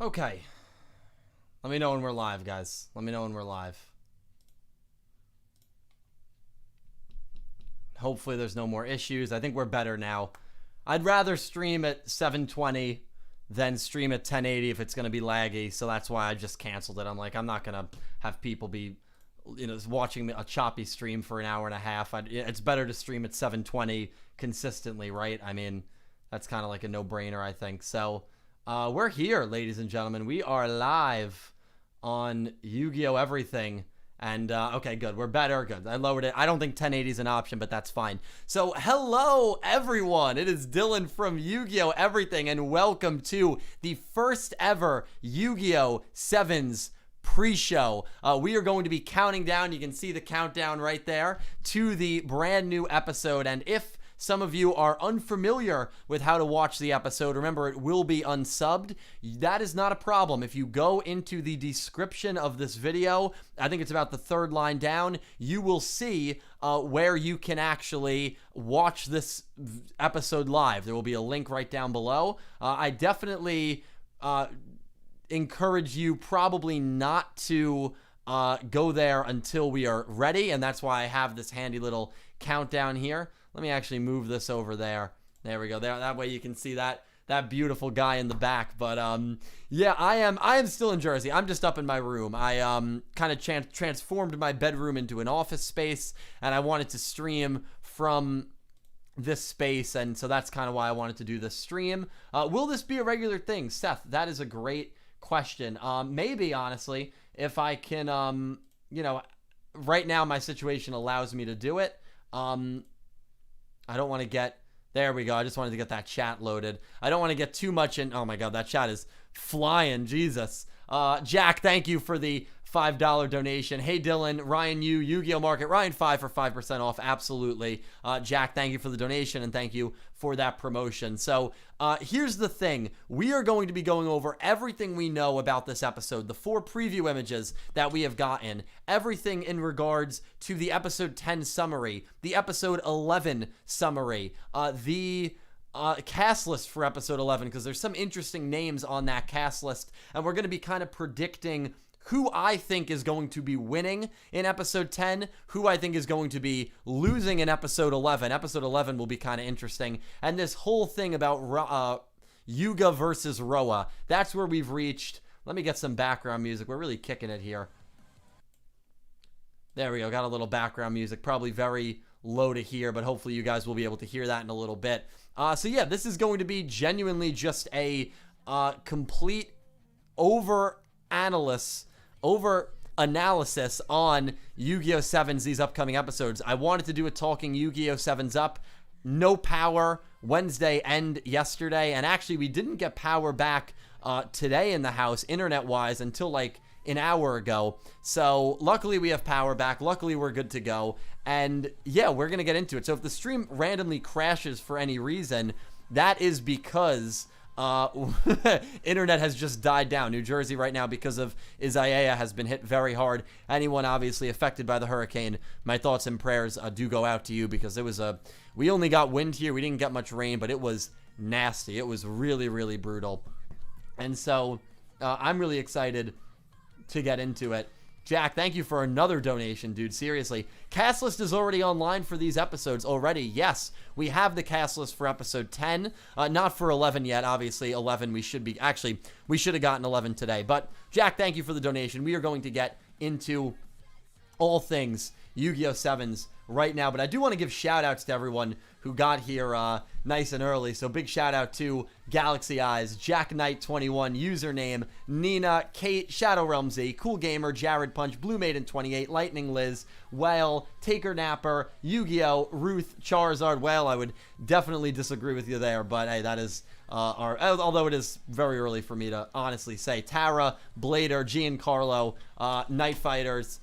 Okay. Let me know when we're live, guys. Let me know when we're live. Hopefully there's no more issues. I think we're better now. I'd rather stream at 720 than stream at 1080 if it's going to be laggy. So that's why I just canceled it. I'm like, I'm not going to have people be, watching a choppy stream for an hour and a half. It's better to stream at 720 consistently, right? I mean, that's kind of like a no-brainer, I think. So we're here, ladies and gentlemen. We are live on Yu-Gi-Oh! Everything. And, okay, good. We're better. Good. I lowered it. I don't think 1080 is an option, but that's fine. So, hello, everyone. It is Dylan from Yu-Gi-Oh! Everything, and welcome to the first ever Yu-Gi-Oh! Sevens pre-show. We are going to be counting down. You can see the countdown right there to the brand new episode. And if some of you are unfamiliar with how to watch the episode, remember, it will be unsubbed. That is not a problem. If you go into the description of this video, I think it's about the third line down, you will see where you can actually watch this episode live. There will be a link right down below. I definitely encourage you probably not to go there until we are ready, and that's why I have this handy little countdown here. Let me actually move this over there. There we go. There, that way you can see that beautiful guy in the back. But yeah, I am still in Jersey. I'm just up in my room. I kind of transformed my bedroom into an office space, and I wanted to stream from this space, and so that's kind of why I wanted to do this stream. Will this be a regular thing, Seth? That is a great question. Maybe, honestly, if I can, right now my situation allows me to do it. I don't want to get, there we go. I just wanted to get that chat loaded. I don't want to get too much in. Oh my God, that chat is flying. Jesus. Jack, thank you for the $5 donation. Hey, Dylan, Ryan, Yu-Gi-Oh! Market, Ryan 5 for 5% off. Absolutely. Jack, thank you for the donation, and thank you for that promotion. So here's the thing. We are going to be going over everything we know about this episode, the 4 preview images that we have gotten, everything in regards to the episode 10 summary, the episode 11 summary, the cast list for episode 11, because there's some interesting names on that cast list, and we're going to be kind of predicting who I think is going to be winning in episode 10, who I think is going to be losing in episode 11. Episode 11 will be kind of interesting. And this whole thing about Yuga versus Roa, that's where we've reached. Let me get some background music. We're really kicking it here. There we go. Got a little background music. Probably very low to hear, but hopefully you guys will be able to hear that in a little bit. So yeah, this is going to be genuinely just a complete over-analysis on Yu-Gi-Oh! Sevens, these upcoming episodes. I wanted to do a talking Yu-Gi-Oh! Sevens up. No power Wednesday and yesterday. And actually, we didn't get power back today in the house, internet-wise, until like an hour ago. So luckily, we have power back. Luckily, we're good to go. And yeah, we're going to get into it. So if the stream randomly crashes for any reason, that is because internet has just died down. New Jersey right now, because of Isaiah, has been hit very hard. Anyone obviously affected by the hurricane, my thoughts and prayers do go out to you, because it was we only got wind here. We didn't get much rain, but it was nasty. It was really, really brutal. And so I'm really excited to get into it. Jack, thank you for another donation, dude. Seriously. Cast list is already online for these episodes already. Yes, we have the cast list for episode 10. Not for 11 yet, obviously. 11 we should have gotten 11 today. But, Jack, thank you for the donation. We are going to get into all things Yu-Gi-Oh! Sevens right now. But I do want to give shout-outs to everyone who got here nice and early. So big shout-out to Galaxy Eyes, Jack Knight 21, username, Nina, Kate, Shadow Realm Z, Cool Gamer, Jared Punch, Blue Maiden 28, Lightning Liz, Whale, Taker Napper, Yu-Gi-Oh! Ruth, Charizard. Well, I would definitely disagree with you there, but hey, that is although it is very early for me to honestly say. Tara, Blader, Giancarlo, Night Fighters,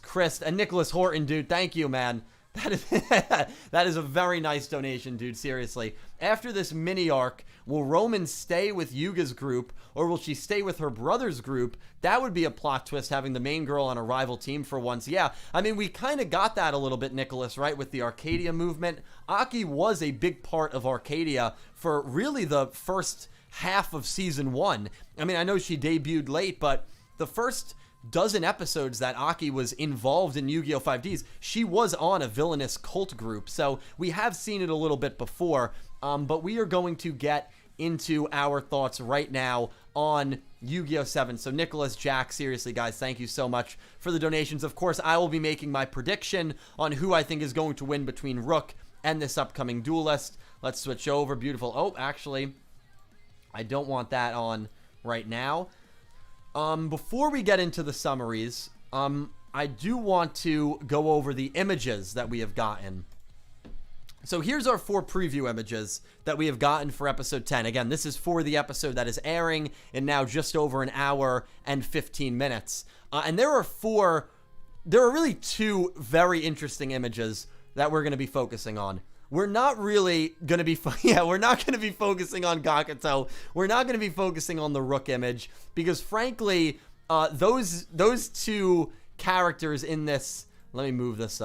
Chris, and Nicholas Horton, dude. Thank you, man. That is a very nice donation, dude. Seriously. After this mini arc, will Roman stay with Yuga's group, or will she stay with her brother's group? That would be a plot twist, having the main girl on a rival team for once. Yeah, I mean, we kind of got that a little bit, Nicholas, right, with the Arcadia movement. Aki was a big part of Arcadia for really the first half of season 1. I mean, I know she debuted late, but the first dozen episodes that Aki was involved in Yu-Gi-Oh! 5Ds, she was on a villainous cult group. So we have seen it a little bit before, but we are going to get into our thoughts right now on Yu-Gi-Oh! 7. So Nicholas, Jack, seriously, guys, thank you so much for the donations. Of course, I will be making my prediction on who I think is going to win between Rook and this upcoming duelist. Let's switch over. Beautiful. Oh, actually, I don't want that on right now. Before we get into the summaries, I do want to go over the images that we have gotten. So here's our 4 preview images that we have gotten for episode 10. Again, this is for the episode that is airing in now just over an hour and 15 minutes. And there are really 2 very interesting images that we're going to be focusing on. We're not really going to be, we're not going to be focusing on Gakuto. We're not going to be focusing on the Rook image because, frankly, those 2 characters in this. Let me move this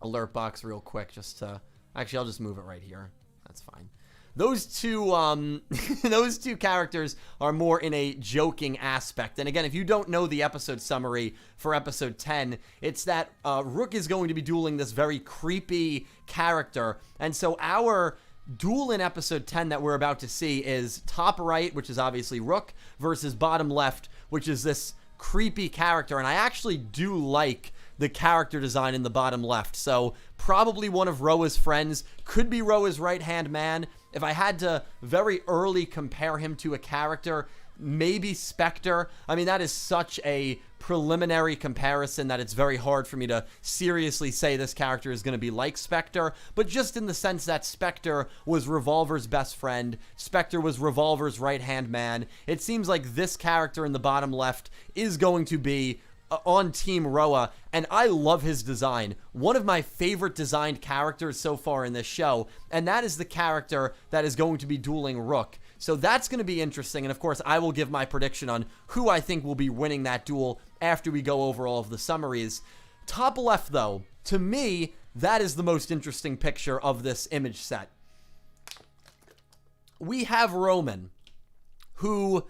alert box real quick, just to. Actually, I'll just move it right here. That's fine. Those 2 those 2 characters are more in a joking aspect. And again, if you don't know the episode summary for episode 10, it's that Rook is going to be dueling this very creepy character. And so our duel in episode 10 that we're about to see is top right, which is obviously Rook, versus bottom left, which is this creepy character. And I actually do like the character design in the bottom left. So probably one of Roa's friends, could be Roa's right-hand man. If I had to very early compare him to a character, maybe Spectre. I mean, that is such a preliminary comparison that it's very hard for me to seriously say this character is going to be like Spectre, but just in the sense that Spectre was Revolver's best friend, Spectre was Revolver's right-hand man, it seems like this character in the bottom left is going to be on Team Roa, and I love his design. One of my favorite designed characters so far in this show, and that is the character that is going to be dueling Rook. So that's going to be interesting, and of course I will give my prediction on who I think will be winning that duel after we go over all of the summaries. Top left, though, to me, that is the most interesting picture of this image set. We have Roman, who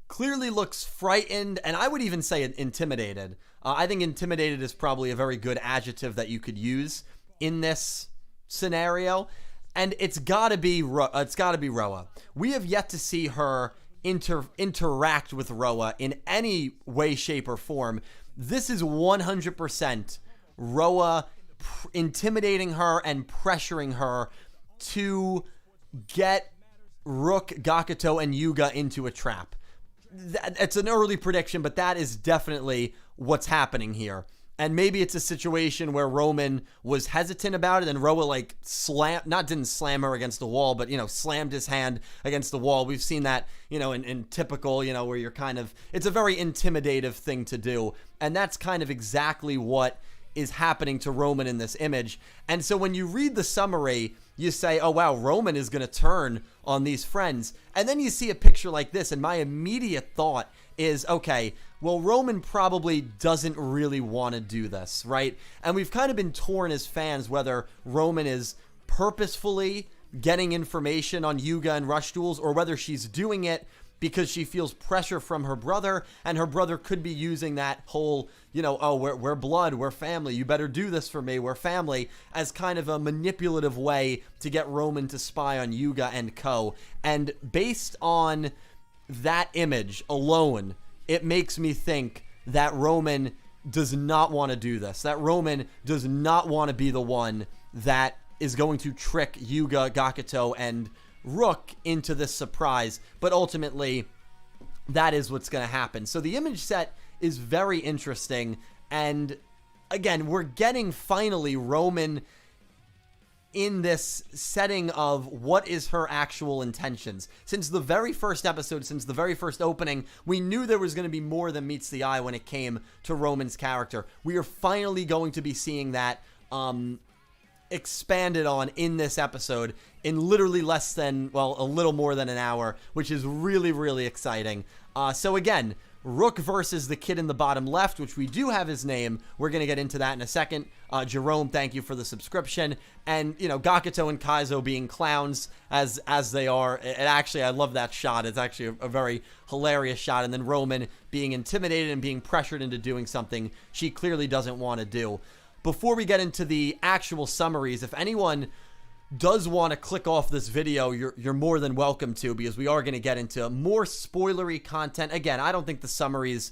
clearly looks frightened, and I would even say intimidated. I think intimidated is probably a very good adjective that you could use in this scenario, and it's got to be Roa. We have yet to see her interact with Roa in any way, shape, or form. This is 100% Roa intimidating her and pressuring her to get Rook, Gakuto, and Yuga into a trap. It's an early prediction, but that is definitely what's happening here. And maybe it's a situation where Roman was hesitant about it and Roa didn't slam her against the wall, but, slammed his hand against the wall. We've seen that, in typical, where you're it's a very intimidative thing to do. And that's kind of exactly what is happening to Roman in this image. And so when you read the summary, you say, oh, wow, Roman is going to turn on these friends. And then you see a picture like this, and my immediate thought is, okay, well, Roman probably doesn't really want to do this, right? And we've kind of been torn as fans whether Roman is purposefully getting information on Yuga and Rush duels, or whether she's doing it because she feels pressure from her brother, and her brother could be using that whole, oh, we're blood, we're family, you better do this for me, we're family, as kind of a manipulative way to get Roman to spy on Yuga and co. And based on that image alone, it makes me think that Roman does not want to do this, that Roman does not want to be the one that is going to trick Yuga, Gakuto, and Rook into this surprise, but ultimately that is what's going to happen. So the image set is very interesting, and again, we're getting finally Roman in this setting of what is her actual intentions. Since the very first episode, since the very first opening, we knew there was going to be more than meets the eye when it came to Roman's character. We are finally going to be seeing that expanded on in this episode in literally less than, well, a little more than an hour, which is really, really exciting. So again, Rook versus the kid in the bottom left, which we do have his name. We're going to get into that in a second. Jerome, thank you for the subscription. And, you know, Gakuto and Kaizo being clowns as they are. And actually, I love that shot. It's actually a very hilarious shot. And then Roman being intimidated and being pressured into doing something she clearly doesn't want to do. Before we get into the actual summaries, if anyone does want to click off this video, you're more than welcome to, because we are going to get into more spoilery content. Again, I don't think the summaries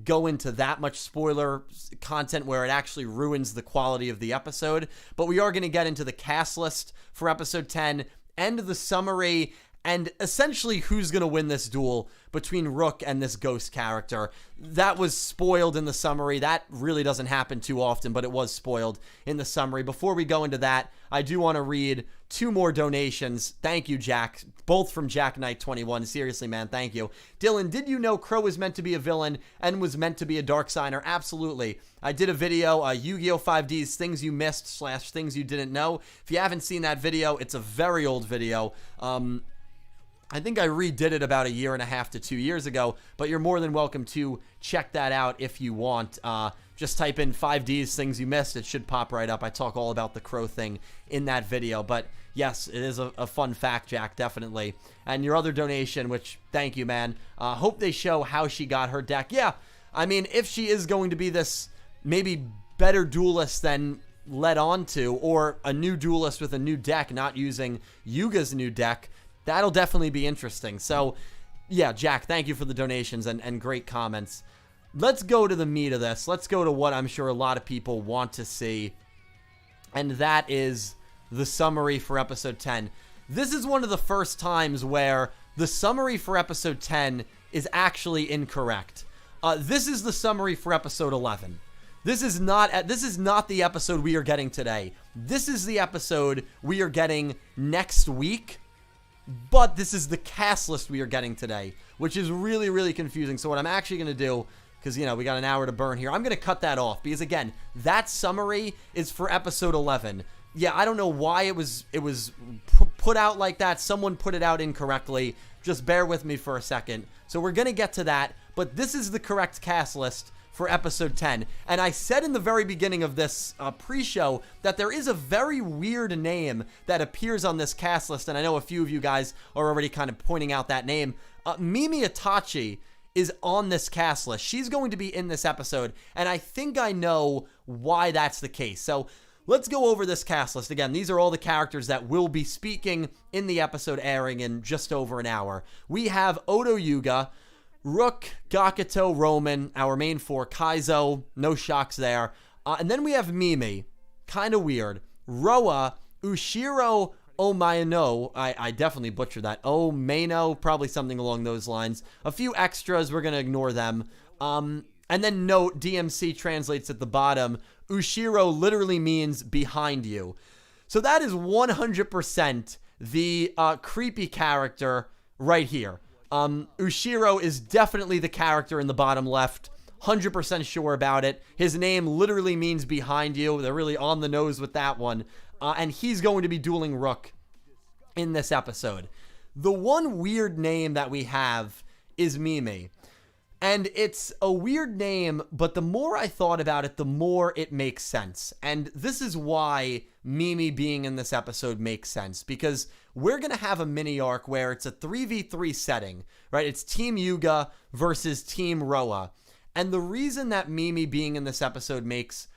go into that much spoiler content where it actually ruins the quality of the episode, but we are going to get into the cast list for episode 10 and the summary and essentially who's going to win this duel between Rook and this ghost character. That was spoiled in the summary. That really doesn't happen too often, but it was spoiled in the summary. Before we go into that, I do want to read 2 more donations. Thank you, Jack. Both from Jack Knight 21. Seriously, man, thank you. Dylan, did you know Crow was meant to be a villain and was meant to be a dark signer? Absolutely. I did a video, Yu-Gi-Oh! 5D's Things You Missed / Things You Didn't Know. If you haven't seen that video, it's a very old video. I think I redid it about 1.5 to 2 years ago, but you're more than welcome to check that out if you want. Just type in 5D's Things You Missed. It should pop right up. I talk all about the Crow thing in that video, but yes, it is a fun fact, Jack, definitely. And your other donation, which, thank you, man. Hope they show how she got her deck. Yeah, I mean, if she is going to be this maybe better duelist than led on to, or a new duelist with a new deck, not using Yuga's new deck, that'll definitely be interesting. So, yeah, Jack, thank you for the donations and great comments. Let's go to the meat of this. Let's go to what I'm sure a lot of people want to see, and that is the summary for episode 10. This is one of the first times where the summary for episode 10 is actually incorrect. This is the summary for episode 11. This is not the episode we are getting today. This is the episode we are getting next week. But this is the cast list we are getting today, which is really, really confusing. So what I'm actually going to do, because, you know, we got an hour to burn here, I'm going to cut that off. Because, again, that summary is for episode 11. Yeah, I don't know why it was put out like that. Someone put it out incorrectly. Just bear with me for a second. So we're going to get to that. But this is the correct cast list for episode 10. And I said in the very beginning of this pre-show that there is a very weird name that appears on this cast list, and I know a few of you guys are already kind of pointing out that name. Mimi Itachi is on this cast list. She's going to be in this episode, and I think I know why that's the case. So let's go over this cast list. Again, these are all the characters that will be speaking in the episode airing in just over an hour. We have Old YuGiOh, Rook, Gakuto, Roman, our main 4, Kaizo, no shocks there. And then we have Mimi, kind of weird. Roa, Ushiro Omayano, I definitely butchered that. Omano, probably something along those lines. A few extras, we're going to ignore them. And then note, DMC translates at the bottom, Ushiro literally means behind you. So that is 100% the creepy character right here. Ushiro is definitely the character in the bottom left. 100% sure about it. His name literally means behind you. They're really on the nose with that one. And he's going to be dueling Rook in this episode. The one weird name that we have is Mimi. And it's a weird name, but the more I thought about it, the more it makes sense. And this is why Mimi being in this episode makes sense, because we're going to have a mini arc where it's a 3v3 setting, right? It's Team Yuga versus Team Roa. And the reason that Mimi being in this episode makes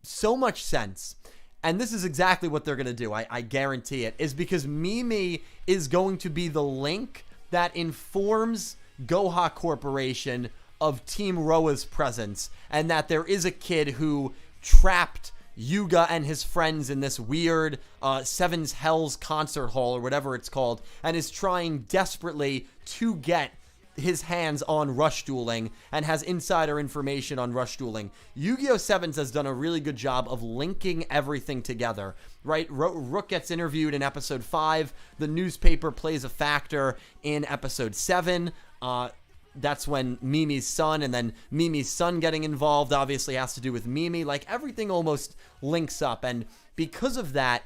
so much sense, and this is exactly what they're going to do, I guarantee it, is because Mimi is going to be the link that informs Goha Corporation of Team Roa's presence, and that there is a kid who trapped Yuga and his friends in this weird Sevens Hells concert hall or whatever it's called, and is trying desperately to get his hands on rush dueling and has insider information on rush dueling. Yu-Gi-Oh! Sevens has done a really good job of linking everything together, right? Rook gets interviewed in episode 5. The newspaper plays a factor in episode 7. That's when Mimi's son, and then Mimi's son getting involved obviously has to do with Mimi. Like, everything almost links up, and because of that,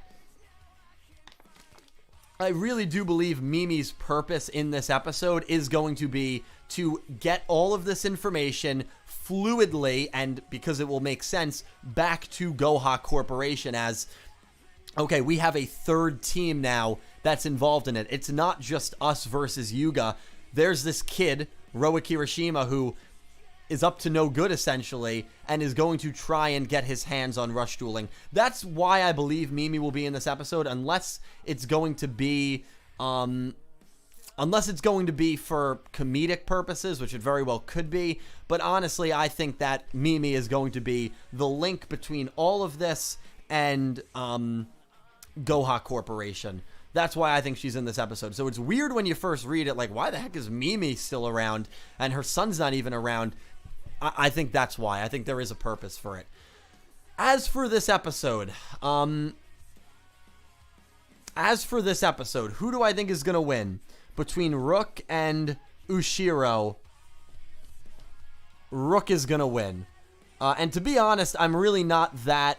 I really do believe Mimi's purpose in this episode is going to be to get all of this information fluidly, and because it will make sense, back to GoHa Corporation as, okay, we have a third team now that's involved in it. It's not just us versus Yuga. There's this kid, Roa Kirishima, who is up to no good, essentially, and is going to try and get his hands on Rush Dueling. That's why I believe Mimi will be in this episode, unless it's going to be, for comedic purposes, which it very well could be. But honestly, I think that Mimi is going to be the link between all of this and GoHa Corporation. That's why I think she's in this episode. So it's weird when you first read it, like, why the heck is Mimi still around and her son's not even around? I think that's why. I think there is a purpose for it. As for this episode, who do I think is going to win? Between Rook and Ushiro, Rook is going to win. And to be honest, I'm really not that,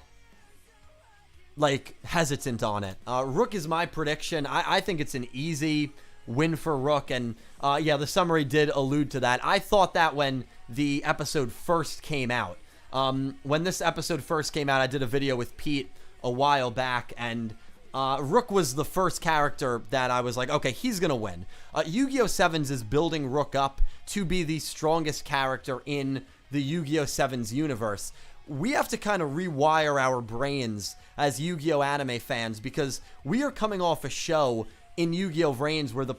hesitant on it. Rook is my prediction. I think it's an easy win for Rook. And, yeah, the summary did allude to that. I thought that when the episode first came out. When this episode first came out, I did a video with Pete a while back, and Rook was the first character that I was like, okay, he's going to win. Yu-Gi-Oh! Sevens is building Rook up to be the strongest character in the Yu-Gi-Oh! Sevens universe. We have to kind of rewire our brains as Yu-Gi-Oh! Anime fans, because we are coming off a show in Yu-Gi-Oh! Reigns where the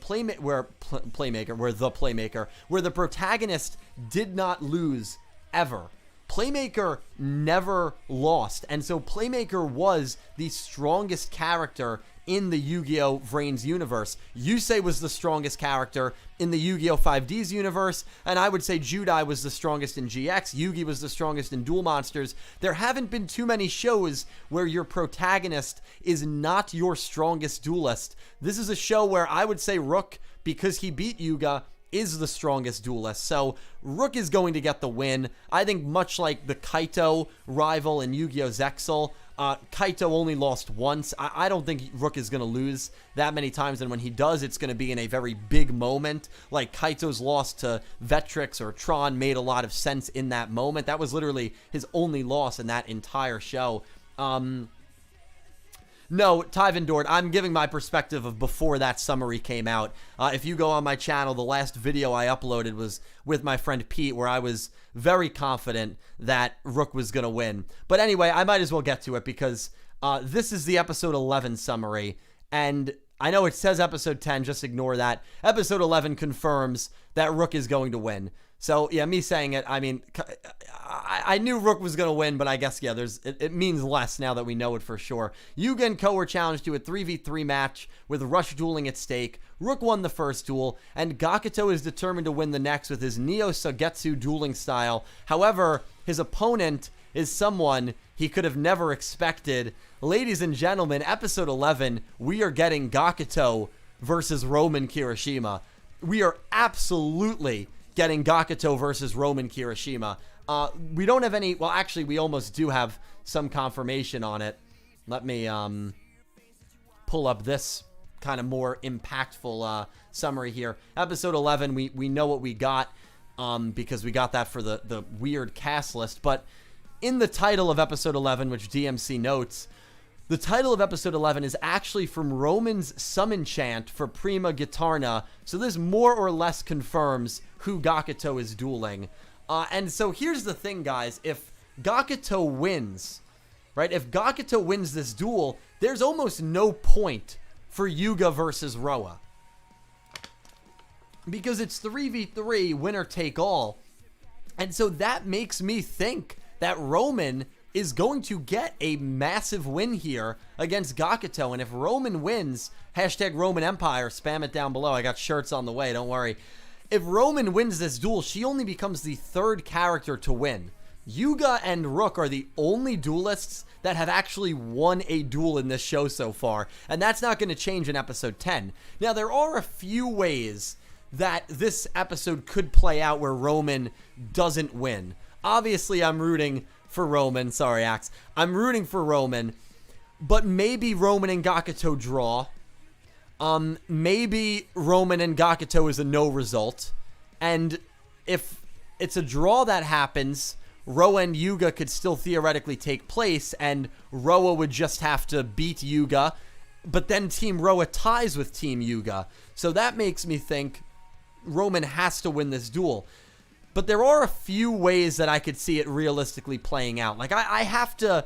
protagonist did not lose ever. Playmaker never lost, and so Playmaker was the strongest character in the Yu-Gi-Oh! Reigns universe. Yusei was the strongest character in the Yu-Gi-Oh! 5Ds universe, and I would say Judai was the strongest in GX. Yugi was the strongest in Duel Monsters. There haven't been too many shows where your protagonist is not your strongest duelist. This is a show where I would say Rook, because he beat Yuga, is the strongest duelist. So Rook is going to get the win. I think much like the Kaito rival in Yu-Gi-Oh! Zexal, Kaito only lost once. I don't think Rook is going to lose that many times, and when he does, it's going to be in a very big moment. Like Kaito's loss to Vetrix or Tron made a lot of sense in that moment. That was literally his only loss in that entire show. No, Tyvin Dort, I'm giving my perspective of before that summary came out. If you go on my channel, the last video I uploaded was with my friend Pete, where I was very confident that Rook was going to win. But anyway, I might as well get to it, because this is the episode 11 summary, and I know it says episode 10, just ignore that. Episode 11 confirms that Rook is going to win. So, yeah, me saying it, I mean, I knew Rook was going to win, but I guess, yeah, it means less now that we know it for sure. Yuga and Ko were challenged to a 3v3 match with Rush dueling at stake. Rook won the first duel, and Gakuto is determined to win the next with his Neo Sagetsu dueling style. However, his opponent is someone he could have never expected. Ladies and gentlemen, episode 11, we are getting Gakuto versus Roman Kirishima. We are absolutely getting Gakuto versus Roman Kirishima. We don't have any, well, actually, we almost do have some confirmation on it. Let me pull up this kind of more impactful summary here. Episode 11, we know what we got because we got that for the weird cast list. But in the title of episode 11, which DMC notes, the title of episode 11 is actually from Roman's summon chant for Prima Gitarna, so this more or less confirms who Gakuto is dueling. And so here's the thing, guys. If Gakuto wins, right, if Gakuto wins this duel, there's almost no point for Yuga versus Roa, because it's 3v3, winner take all. And so that makes me think that Roman is going to get a massive win here against Gakuto. And if Roman wins, hashtag Roman Empire, spam it down below. I got shirts on the way, don't worry. If Roman wins this duel, she only becomes the third character to win. Yuga and Rook are the only duelists that have actually won a duel in this show so far, and that's not going to change in episode 10. Now, there are a few ways that this episode could play out where Roman doesn't win. Obviously, I'm rooting for Roman. Sorry, Axe. I'm rooting for Roman, but maybe Roman and Gakuto draw. maybe Roman and Gakuto is a no result. And if it's a draw that happens, Roa and Yuga could still theoretically take place, and Roa would just have to beat Yuga, but then Team Roa ties with Team Yuga. So that makes me think Roman has to win this duel. But there are a few ways that I could see it realistically playing out. Like, I have to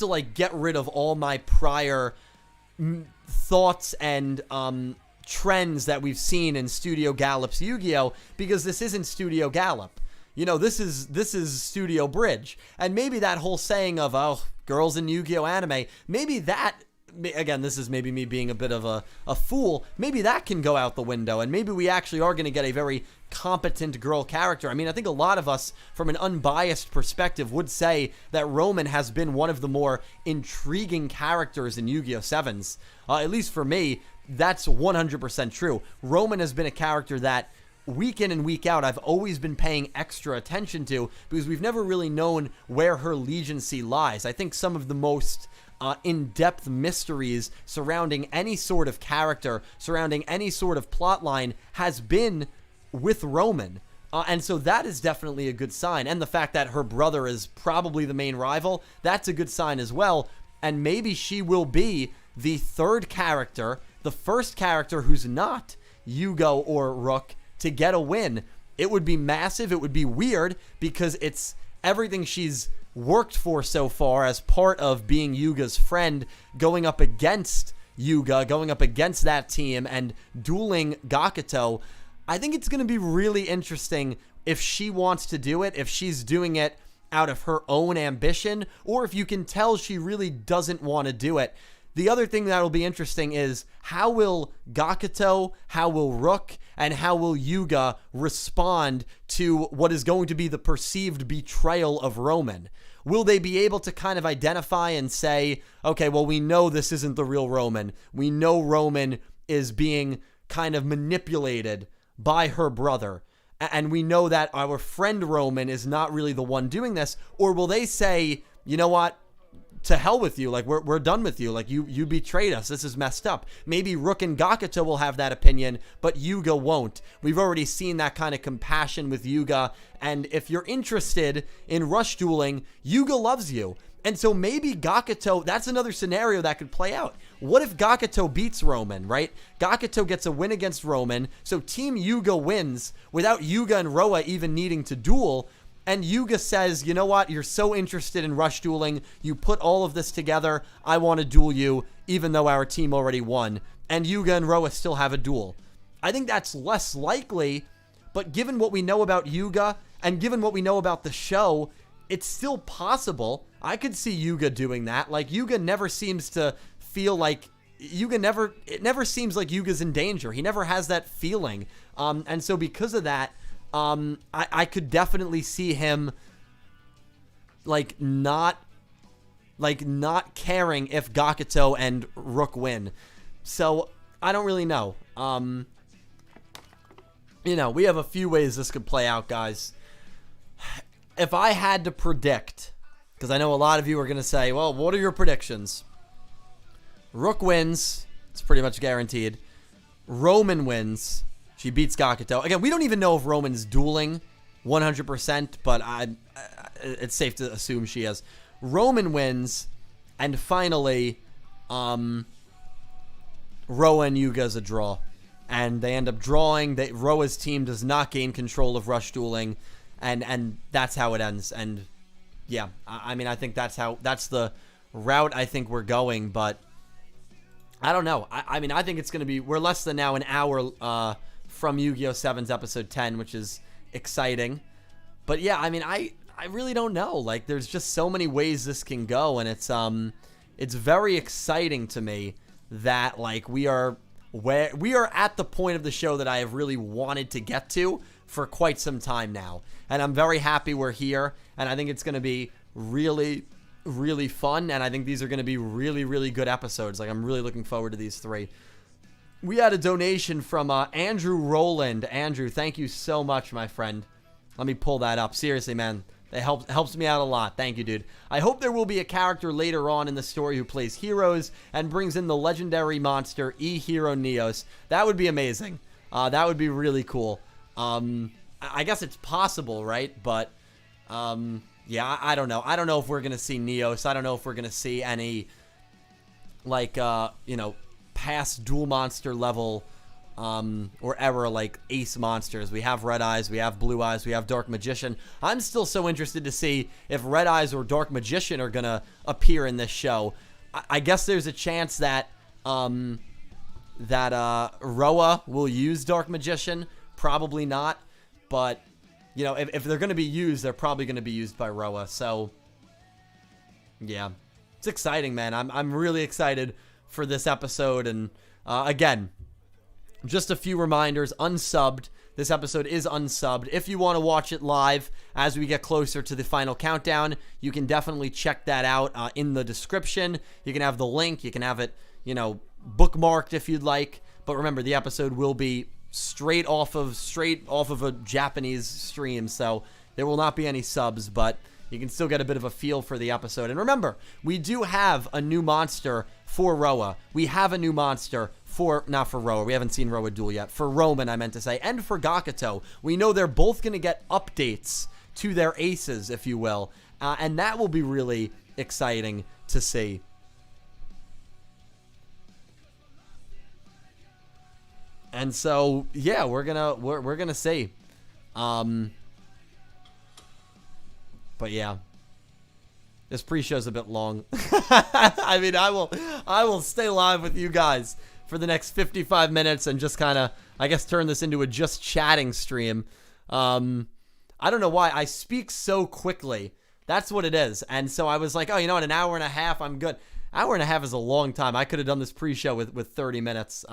like get rid of all my prior thoughts and trends that we've seen in Studio Gallop's Yu-Gi-Oh, because this isn't Studio Gallop. You know, this is Studio Bridge. And maybe that whole saying of, oh, girls in Yu-Gi-Oh anime, maybe that, again, this is maybe me being a bit of a fool, maybe that can go out the window, and maybe we actually are going to get a very competent girl character. I mean, I think a lot of us, from an unbiased perspective, would say that Roman has been one of the more intriguing characters in Yu-Gi-Oh! Sevens. At least for me, that's 100% true. Roman has been a character that week in and week out, I've always been paying extra attention to, because we've never really known where her legiancy lies. I think some of the most in-depth mysteries surrounding any sort of character, surrounding any sort of plot line, has been with Roman. And so that is definitely a good sign. And the fact that her brother is probably the main rival, that's a good sign as well. And maybe she will be the third character, the first character who's not YuGiOh or Rook, to get a win. It would be massive. It would be weird, because it's everything she's worked for so far as part of being Yuga's friend, going up against Yuga, going up against that team and dueling Gakuto. I think it's going to be really interesting if she wants to do it, if she's doing it out of her own ambition, or if you can tell she really doesn't want to do it. The other thing that will be interesting is, how will Gakuto, how will Rook, and how will Yuga respond to what is going to be the perceived betrayal of Roman? Will they be able to kind of identify and say, okay, well, we know this isn't the real Roman. We know Roman is being kind of manipulated by her brother. And we know that our friend Roman is not really the one doing this. Or will they say, you know what? To hell with you. Like, we're done with you. Like, you betrayed us. This is messed up. Maybe Rook and Gakuto will have that opinion, but Yuga won't. We've already seen that kind of compassion with Yuga. And if you're interested in rush dueling, Yuga loves you. And so maybe Gakuto, that's another scenario that could play out. What if Gakuto beats Roman, right? Gakuto gets a win against Roman, so Team Yuga wins without Yuga and Roa even needing to duel. And Yuga says, you know what, you're so interested in rush dueling, you put all of this together, I want to duel you, even though our team already won. And Yuga and Roa still have a duel. I think that's less likely, but given what we know about Yuga, and given what we know about the show, it's still possible. I could see Yuga doing that. Like, Yuga never seems to feel like, it never seems like Yuga's in danger. He never has that feeling. And so because of that, I could definitely see him not caring if Gakuto and Rook win. So I don't really know. You know, we have a few ways this could play out, guys. If I had to predict, because I know a lot of you are going to say, well, what are your predictions? Rook wins. It's pretty much guaranteed. Roman wins. She beats Gakuto. Again, we don't even know if Roman's dueling 100%, but it's safe to assume she is. Roman wins, and finally, Roa and Yuga's a draw. And they end up drawing. Roa's team does not gain control of rush dueling, and that's how it ends. And yeah, I mean, I think that's the route I think we're going, but I don't know. I mean, I think it's going to be, we're less than now an hour from Yu-Gi-Oh! 7's episode 10, which is exciting. But yeah, I mean, I really don't know. Like, there's just so many ways this can go, and it's very exciting to me that, like, we are at the point of the show that I have really wanted to get to for quite some time now. And I'm very happy we're here, and I think it's going to be really, really fun, and I think these are going to be really, really good episodes. Like, I'm really looking forward to these three. We had a donation from Andrew Rowland. Andrew, thank you so much, my friend. Let me pull that up. Seriously, man. It helps me out a lot. Thank you, dude. I hope there will be a character later on in the story who plays heroes and brings in the legendary monster E-Hero Neos. That would be amazing. That would be really cool. I guess it's possible, right? But, yeah, I don't know. I don't know if we're going to see Neos. I don't know if we're going to see any, like, you know, past dual monster level or ever like ace monsters. We have Red Eyes, we have Blue Eyes, we have Dark Magician. I'm still so interested to see if Red Eyes or Dark Magician are gonna appear in this show. I guess there's a chance that Roa will use Dark Magician. Probably not, but you know, if they're gonna be used, they're probably gonna be used by Roa. So yeah, it's exciting, man. I'm really excited for this episode. And again, just a few reminders, unsubbed. This episode is unsubbed. If you want to watch it live as we get closer to the final countdown, you can definitely check that out in the description. You can have the link. You can have it, you know, bookmarked if you'd like. But remember, the episode will be straight off of a Japanese stream, so there will not be any subs, but you can still get a bit of a feel for the episode. And remember, we do have a new monster for Roa. We have a new monster for, not for Roa. We haven't seen Roa duel yet. For Roman, I meant to say, and for Gakuto. We know they're both going to get updates to their aces, if you will. And that will be really exciting to see. And so, yeah, we're gonna see. But yeah, this pre-show's a bit long. I mean, I will stay live with you guys for the next 55 minutes and just kind of, I guess, turn this into a just chatting stream. I don't know why I speak so quickly. That's what it is. And so I was like, oh, you know what? An hour and a half, I'm good. Hour and a half is a long time. I could have done this pre-show with 30 minutes.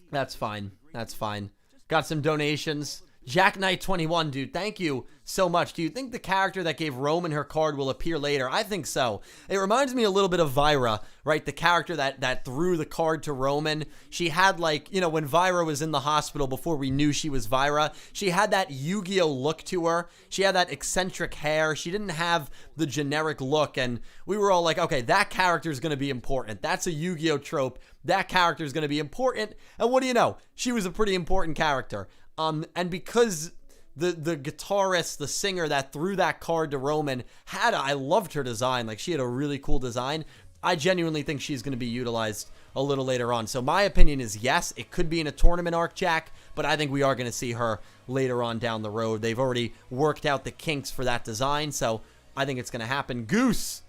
That's fine. That's fine. Got some donations. Jack Knight 21, dude, thank you so much. Do you think the character that gave Roman her card will appear later? I think so. It reminds me a little bit of Vyra, right? The character that threw the card to Roman. She had, like, you know, when Vyra was in the hospital before we knew she was Vyra, she had that Yu-Gi-Oh look to her. She had that eccentric hair. She didn't have the generic look, and we were all like, okay, that character is going to be important. That's a Yu-Gi-Oh trope. That character is going to be important. And what do you know? She was a pretty important character. And because the guitarist, the singer that threw that card to Roman I loved her design. Like, she had a really cool design. I genuinely think she's going to be utilized a little later on. So my opinion is yes, it could be in a tournament arc, Jack, but I think we are going to see her later on down the road. They've already worked out the kinks for that design, so I think it's going to happen. Goose,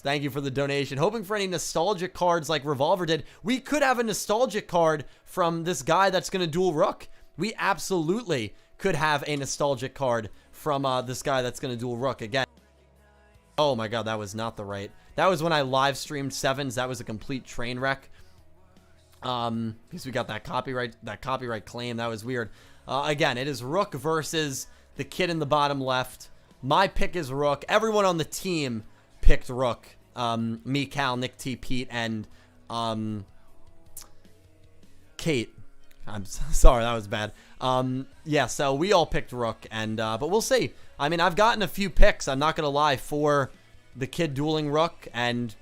thank you for the donation. Hoping for any nostalgic cards like Revolver did. We could have a nostalgic card from this guy that's going to duel Rook. We absolutely could have a nostalgic card from this guy that's going to duel Rook again. Oh my god, that was not the right. That was when I live streamed Sevens. That was a complete train wreck. Because we got that copyright claim. That was weird. Again, it is Rook versus the kid in the bottom left. My pick is Rook. Everyone on the team picked Rook. Me, Cal, Nick T, Pete, and Kate. I'm sorry, that was bad. Yeah, so we all picked Rook, and but we'll see. I mean, I've gotten a few picks, I'm not gonna lie, for the kid dueling Rook, and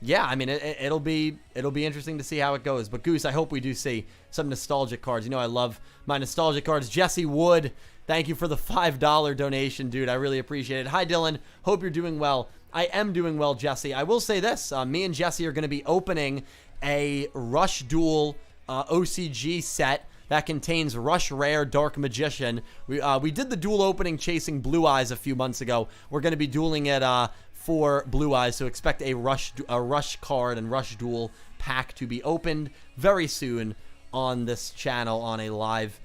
yeah, I mean, it'll be interesting to see how it goes. But Goose, I hope we do see some nostalgic cards. You know, I love my nostalgic cards. Jesse Wood, thank you for the $5 donation, dude. I really appreciate it. Hi, Dylan. Hope you're doing well. I am doing well, Jesse. I will say this. Me and Jesse are going to be opening a Rush Duel OCG set that contains Rush Rare Dark Magician. We did the duel opening chasing Blue Eyes a few months ago. We're going to be dueling it for Blue Eyes, so expect a Rush card and Rush Duel pack to be opened very soon on this channel on a live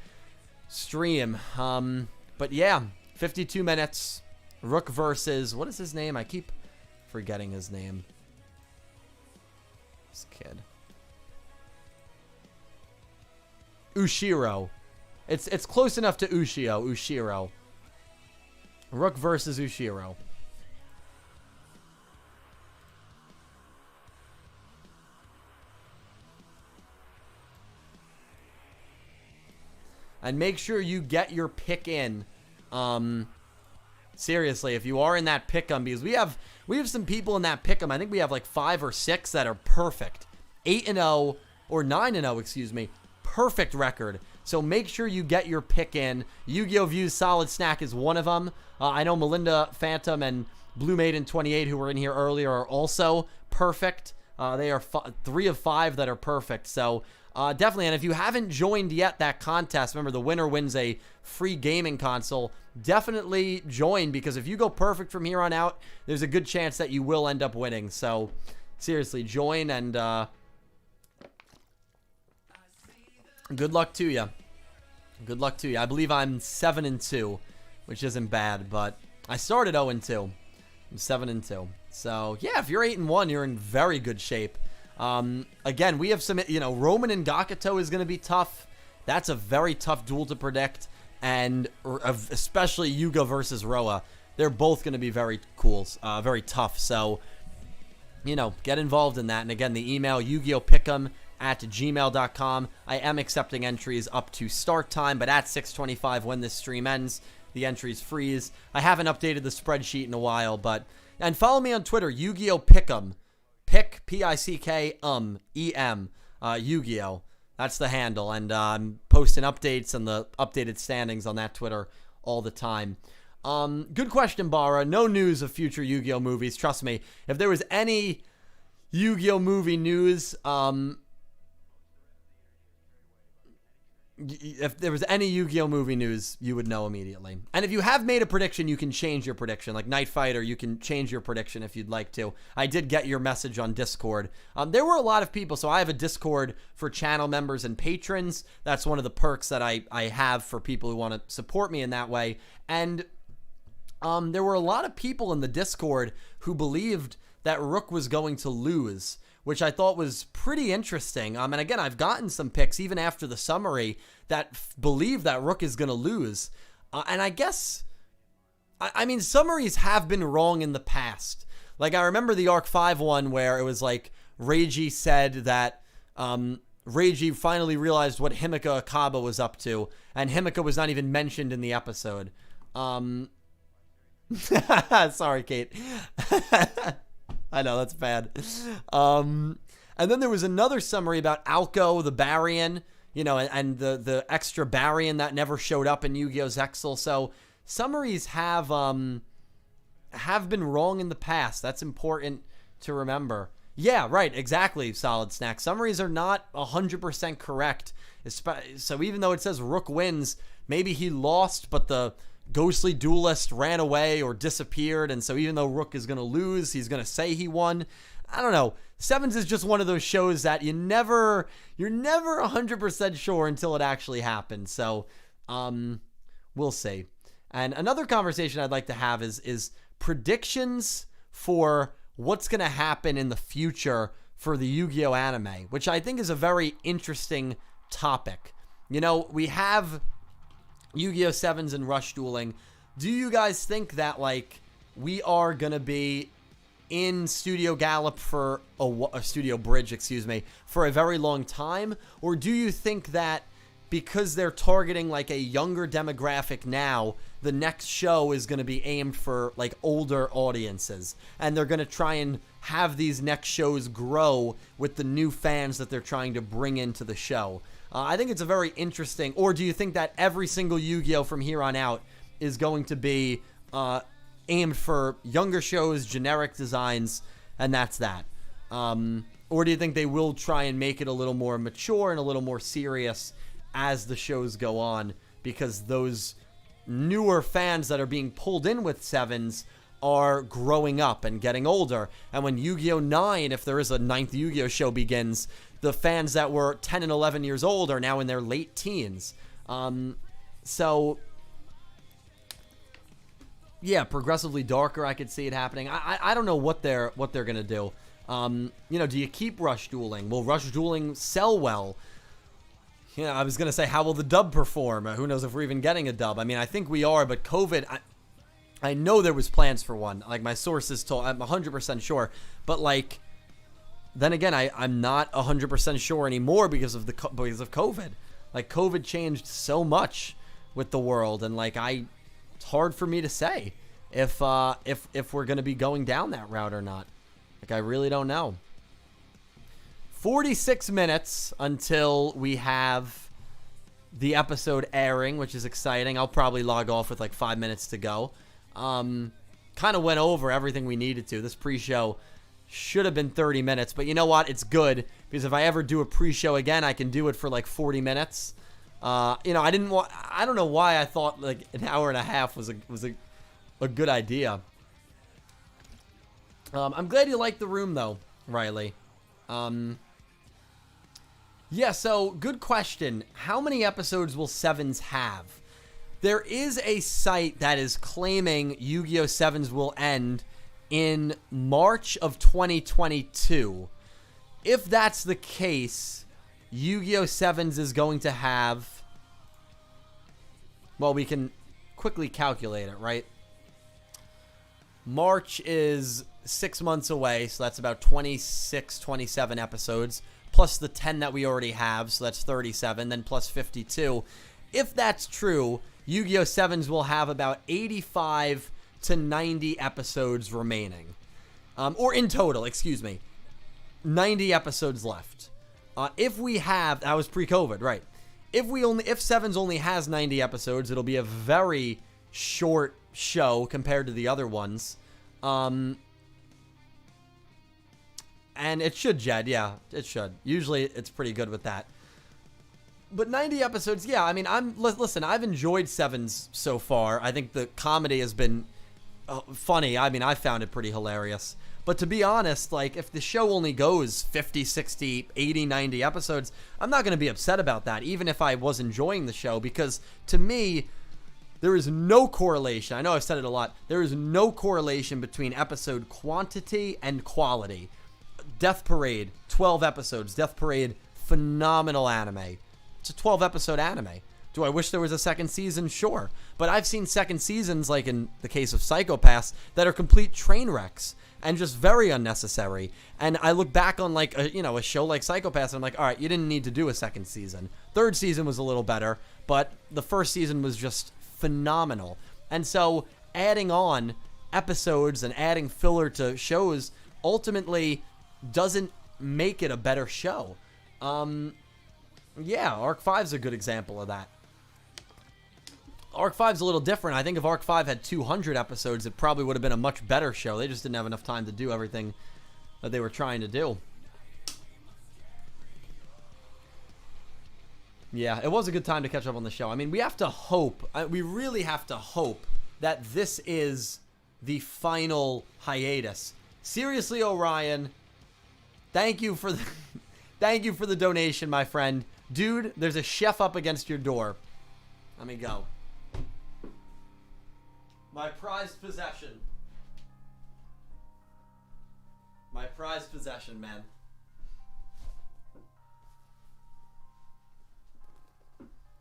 stream. But yeah, 52 minutes. Rook versus, what is his name? I keep forgetting his name. This kid. Ushiro. It's close enough to Ushiro. Rook versus Ushiro. And make sure you get your pick in Seriously, if you are in that pick'em, because we have some people in that pick'em. I think we have like 5 or 6 that are perfect. 8-0 or 9-0, excuse me. Perfect record. So make sure you get your pick in. Yu-Gi-Oh! Views Solid Snack is one of them. I know Melinda Phantom and Blue Maiden 28, who were in here earlier, are also perfect. They are 3 of 5 that are perfect. So definitely, and if you haven't joined yet that contest, remember the winner wins a free gaming console. Definitely join, because if you go perfect from here on out, there's a good chance that you will end up winning. So seriously, join, and good luck to you. Good luck to you. I believe I'm 7-2, which isn't bad, but I started 0-2. I'm 7-2. So yeah, if you're 8-1, you're in very good shape. Again, we have some, Roman and Gakuto is going to be tough. That's a very tough duel to predict, and especially YuGiOh versus Roa. They're both going to be very cool, very tough. So, get involved in that. And again, the email, YuGiOhPick'em@gmail.com. I am accepting entries up to start time, but at 6:25 when this stream ends, the entries freeze. I haven't updated the spreadsheet in a while, and follow me on Twitter, YuGiOh Pick'em. Pick, P-I-C-K, E-M, YuGiOh. That's the handle, and I'm posting updates and the updated standings on that Twitter all the time. Good question, Bara. No news of future Yu-Gi-Oh movies. Trust me, if there was any Yu-Gi-Oh movie news, if there was any Yu-Gi-Oh movie news, you would know immediately. And if you have made a prediction, you can change your prediction. Like Night Fighter, you can change your prediction if you'd like to. I did get your message on Discord. There were a lot of people, so I have a Discord for channel members and patrons. That's one of the perks that I have for people who want to support me in that way. And there were a lot of people in the Discord who believed that Rook was going to lose, which I thought was pretty interesting. And again, I've gotten some picks even after the summary that believe that Rook is going to lose. And I guess, I mean, summaries have been wrong in the past. Like, I remember the Arc 5 one where it was like, Reiji said that Reiji finally realized what Himika Akaba was up to, and Himika was not even mentioned in the episode. Sorry, Kate. I know, that's bad. And then there was another summary about Alco, the Baryon, and the extra Baryon that never showed up in Yu-Gi-Oh! Zexal. So summaries have been wrong in the past. That's important to remember. Yeah, right, exactly, Solid Snack. Summaries are not 100% correct. So even though it says Rook wins, maybe he lost, but the ghostly duelist ran away or disappeared, and so even though Rook is going to lose, he's going to say he won. I don't know. Sevens is just one of those shows that you're never 100% sure until it actually happens. So, we'll see. And another conversation I'd like to have is predictions for what's going to happen in the future for the Yu-Gi-Oh anime, which I think is a very interesting topic. We have Yu-Gi-Oh! Sevens and Rush Dueling. Do you guys think that, we are going to be in Studio Gallop for a Studio Bridge, for a very long time? Or do you think that because they're targeting, a younger demographic now, the next show is going to be aimed for, older audiences? And they're going to try and have these next shows grow with the new fans that they're trying to bring into the show? I think it's a very interesting... Or do you think that every single Yu-Gi-Oh! From here on out is going to be aimed for younger shows, generic designs, and that's that? Or do you think they will try and make it a little more mature and a little more serious as the shows go on? Because those newer fans that are being pulled in with Sevens are growing up and getting older. And when Yu-Gi-Oh! 9, if there is a 9th Yu-Gi-Oh! Show, begins, the fans that were 10 and 11 years old are now in their late teens. So, yeah, progressively darker, I could see it happening. I don't know what they're going to do. Do you keep Rush Dueling? Will Rush Dueling sell well? I was going to say, how will the dub perform? Who knows if we're even getting a dub? I mean, I think we are, but COVID... I know there was plans for one. My sources told... I'm 100% sure. But, then again, I'm not 100% sure anymore because of COVID. COVID changed so much with the world, and I it's hard for me to say if we're going to be going down that route or not. Like, I really don't know. 46 minutes until we have the episode airing, which is exciting. I'll probably log off with like 5 minutes to go. Kind of went over everything we needed to. This pre-show should have been 30 minutes, but you know what? It's good, because if I ever do a pre-show again, I can do it for like 40 minutes. I don't know why I thought like an hour and a half was a good idea. I'm glad you liked the room though, Riley. Yeah, so good question. How many episodes will Sevens have? There is a site that is claiming Yu-Gi-Oh! Sevens will end in March of 2022. If that's the case, Yu-Gi-Oh! Sevens is going to have... Well, we can quickly calculate it, right? March is 6 months away, so that's about 26, 27 episodes, plus the 10 that we already have, so that's 37, then plus 52. If that's true, Yu-Gi-Oh! Sevens will have about 85 to 90 episodes remaining. Or in total, excuse me. 90 episodes left. If we have... That was pre-COVID, right. If Sevens only has 90 episodes, it'll be a very short show compared to the other ones. And it should, Jed. Yeah, it should. Usually it's pretty good with that. But 90 episodes, yeah, I mean, listen, I've enjoyed Sevens so far. I think the comedy has been funny. I mean, I found it pretty hilarious. But to be honest, like, if the show only goes 50, 60, 80, 90 episodes, I'm not going to be upset about that, even if I was enjoying the show, because to me, there is no correlation. I know I've said it a lot. There is no correlation between episode quantity and quality. Death Parade, 12 episodes. Death Parade, phenomenal anime. It's a 12-episode anime. Do I wish there was a second season? Sure. But I've seen second seasons, like in the case of Psycho-Pass, that are complete train wrecks and just very unnecessary. And I look back on, like, a show like Psycho-Pass, and I'm like, all right, you didn't need to do a second season. Third season was a little better, but the first season was just phenomenal. And so adding on episodes and adding filler to shows ultimately doesn't make it a better show. Yeah, Arc 5's a good example of that. Arc 5's a little different. I think if Arc 5 had 200 episodes, it probably would have been a much better show. They just didn't have enough time to do everything that they were trying to do. Yeah, it was a good time to catch up on the show. I mean, we have to hope, we really have to hope that this is the final hiatus. Seriously, Orion, thank you for the, thank you for the donation, my friend. Dude, there's a chef up against your door. Let me go. My prized possession. My prized possession, man.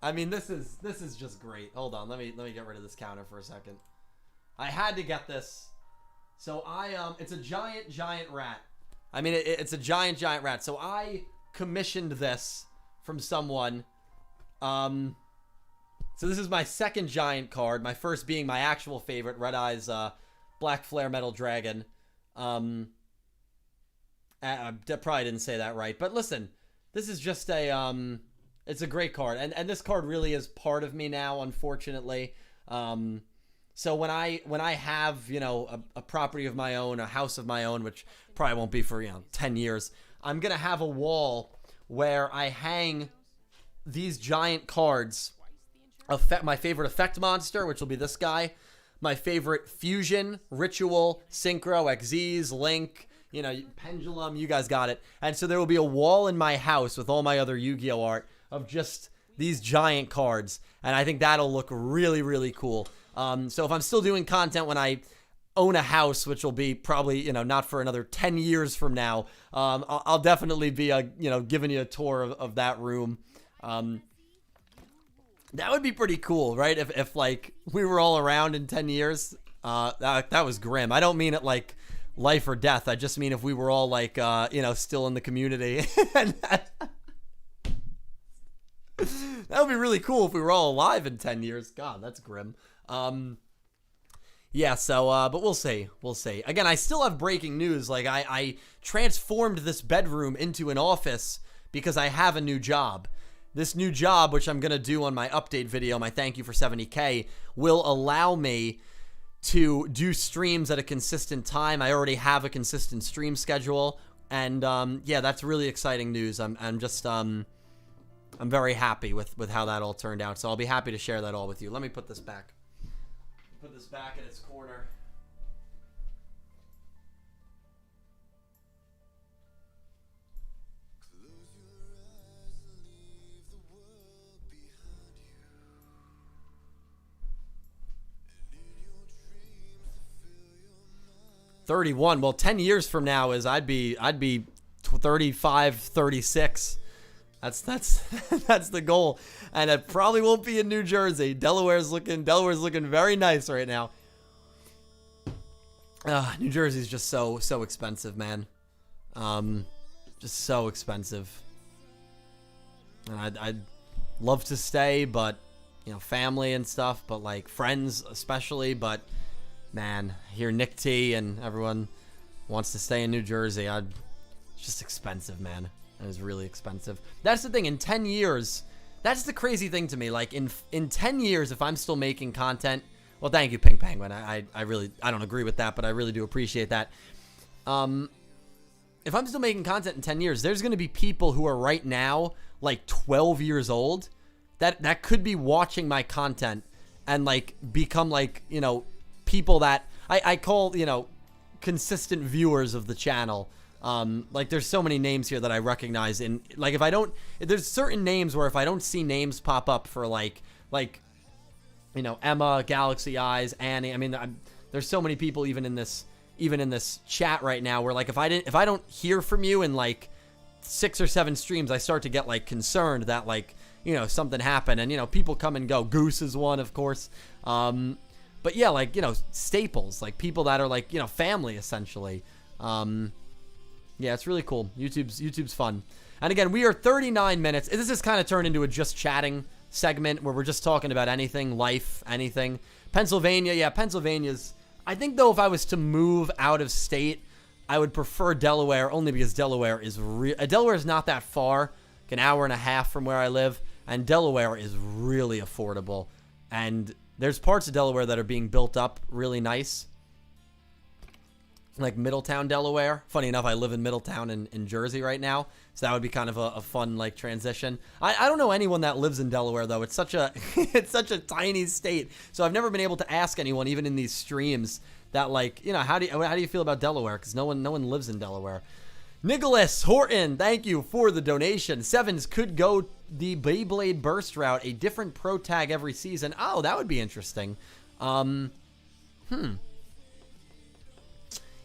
I mean, this is just great. Hold on, let me get rid of this counter for a second. I had to get this. So it's a giant rat. I mean, it's a giant rat. So I commissioned this from someone. So this is my second giant card. My first being my actual favorite, Red Eyes Black Flare Metal Dragon. I probably didn't say that right. But listen, this is just a... it's a great card. And this card really is part of me now, unfortunately. So when I have, a property of my own, a house of my own, which probably won't be for, 10 years, I'm going to have a wall where I hang these giant cards. My favorite effect monster, which will be this guy. My favorite fusion, ritual, synchro, XZs, link, pendulum, you guys got it. And so there will be a wall in my house with all my other Yu-Gi-Oh art of just these giant cards. And I think that'll look really, really cool. So if I'm still doing content when I own a house, which will be probably, not for another 10 years from now, I'll definitely be, giving you a tour of that room. That would be pretty cool, right? If like we were all around in 10 years, that was grim. I don't mean it like life or death. I just mean if we were all like, still in the community. That would be really cool if we were all alive in 10 years. God, that's grim. Yeah, so, but we'll see. We'll see. Again, I still have breaking news. Like, I transformed this bedroom into an office because I have a new job. This new job, which I'm going to do on my update video, my thank you for 70K, will allow me to do streams at a consistent time. I already have a consistent stream schedule. And, yeah, that's really exciting news. I'm very happy with how that all turned out. So I'll be happy to share that all with you. Let me put this back. Put this back in its corner. Close your eyes and leave the world behind you. And lead your dreams to fill your mind. 31. Well, 10 years from now is I'd be 35, 36. That's that's the goal, and it probably won't be in New Jersey. Delaware's looking very nice right now. New Jersey's just so expensive, man. Just so expensive. And I'd love to stay, but you know, family and stuff, but like friends especially. But man, here Nick T and everyone wants to stay in New Jersey. It's just expensive, man. It was really expensive. That's the thing. In 10 years, that's the crazy thing to me. Like in 10 years, if I'm still making content, well, thank you, Pink Penguin. I don't agree with that, but I really do appreciate that. If I'm still making content in 10 years, there's going to be people who are right now like 12 years old that could be watching my content and like become like, you know, people that I call, you know, consistent viewers of the channel. Like there's so many names here that I recognize, and like there's certain names where if I don't see names pop up for like you know, Emma, Galaxy Eyes, Annie. I mean, there's so many people even in this chat right now where like if I don't hear from you in like 6 or 7 streams, I start to get like concerned that like, you know, something happened, and you know, people come and go. Goose is one, of course. But yeah, like, you know, staples, like people that are like, you know, family essentially. Yeah, it's really cool. YouTube's fun. And again, we are 39 minutes. This has kind of turned into a just chatting segment where we're just talking about anything, life, anything. Pennsylvania, yeah, Pennsylvania's... I think, though, if I was to move out of state, I would prefer Delaware, only because Delaware is not that far, like an hour and a half from where I live, and Delaware is really affordable. And there's parts of Delaware that are being built up really nice. Like Middletown, Delaware. Funny enough, I live in Middletown in Jersey right now, so that would be kind of a fun like transition. I don't know anyone that lives in Delaware though. It's such a it's such a tiny state, so I've never been able to ask anyone, even in these streams, that like, you know, how do you feel about Delaware? Because no one lives in Delaware. Nicholas Horton, thank you for the donation. Sevens could go the Beyblade Burst route, a different pro tag every season. Oh, that would be interesting.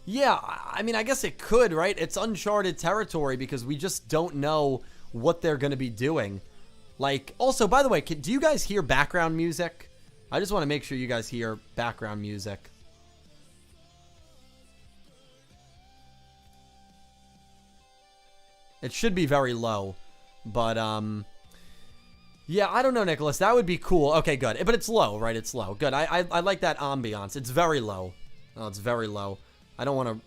Yeah, I mean, I guess it could, right? It's uncharted territory because we just don't know what they're going to be doing. Like, also, by the way, do you guys hear background music? I just want to make sure you guys hear background music. It should be very low, but, yeah, I don't know, Nicholas. That would be cool. Okay, good. But it's low, right? It's low. Good. I like that ambiance. It's very low. Oh, it's very low. I don't want to...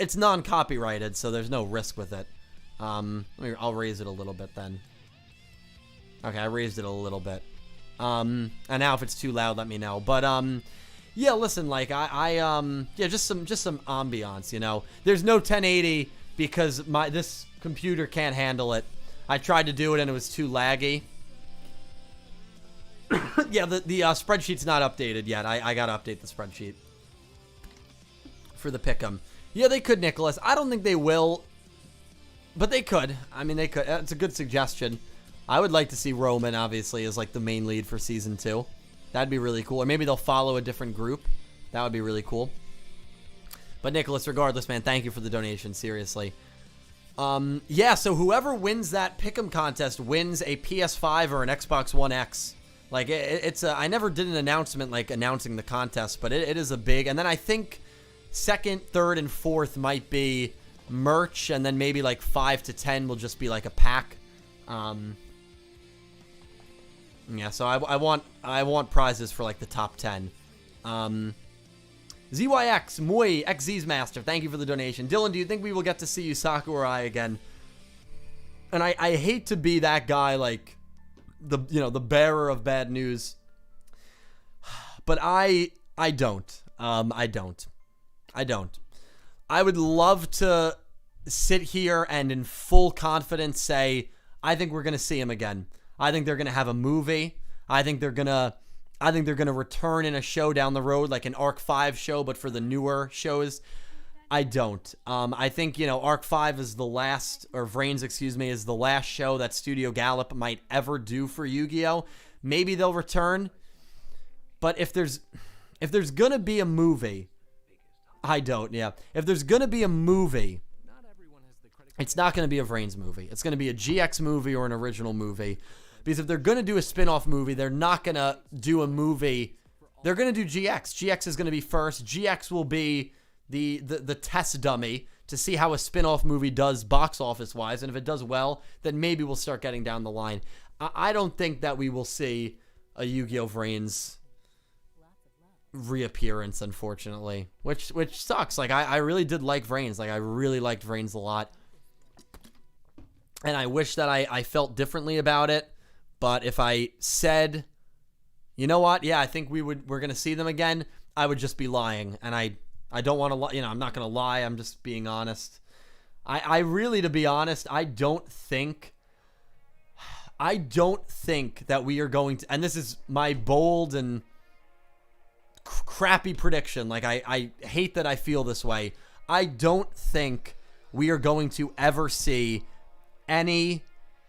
It's non-copyrighted, so there's no risk with it. I'll raise it a little bit then. Okay, I raised it a little bit. And now if it's too loud, let me know. But, yeah, listen, like, yeah, just some ambiance, you know. There's no 1080 because this computer can't handle it. I tried to do it and it was too laggy. Yeah, the spreadsheet's not updated yet. I gotta update the spreadsheet for the Pickum. Yeah, they could, Nicholas. I don't think they will, but they could. I mean, they could. It's a good suggestion. I would like to see Roman, obviously, as like the main lead for Season 2. That'd be really cool. Or maybe they'll follow a different group. That would be really cool. But Nicholas, regardless, man, thank you for the donation. Seriously. Yeah, so whoever wins that Pickum contest wins a PS5 or an Xbox One X. Like, I never did an announcement, like, announcing the contest, but it is a big... And then I think... Second, third, and fourth might be merch, and then maybe like 5 to 10 will just be like a pack. Yeah, so I want prizes for like the top 10. ZYX, Moy, XZ's Master, thank you for the donation. Dylan, do you think we will get to see Yusaku or I again? And I hate to be that guy, like, the bearer of bad news. But I don't. I don't. I would love to sit here and in full confidence say, I think we're going to see him again. I think they're going to have a movie. I think they're going to return in a show down the road, like an Arc 5 show, but for the newer shows. I don't. I think, Arc 5 is the last, or Vrains, excuse me, is the last show that Studio Gallop might ever do for Yu-Gi-Oh! Maybe they'll return. But if there's going to be a movie, I don't, yeah. If there's going to be a movie, it's not going to be a Vrains movie. It's going to be a GX movie or an original movie. Because if they're going to do a spin-off movie, they're not going to do a movie. They're going to do GX. GX is going to be first. GX will be the test dummy to see how a spin-off movie does box office-wise. And if it does well, then maybe we'll start getting down the line. I don't think that we will see a Yu-Gi-Oh! Vrains reappearance, unfortunately. Which sucks. Like, I really did like Vrains. Like, I really liked Vrains a lot. And I wish that I felt differently about it. But if I said, you know what, yeah, I think we're going to see them again, I would just be lying. And I don't want to lie. I'm not going to lie. I'm just being honest. I really, to be honest, I don't think that we are going to, and this is my bold and crappy prediction. Like, I hate that I feel this way. I don't think we are going to ever see any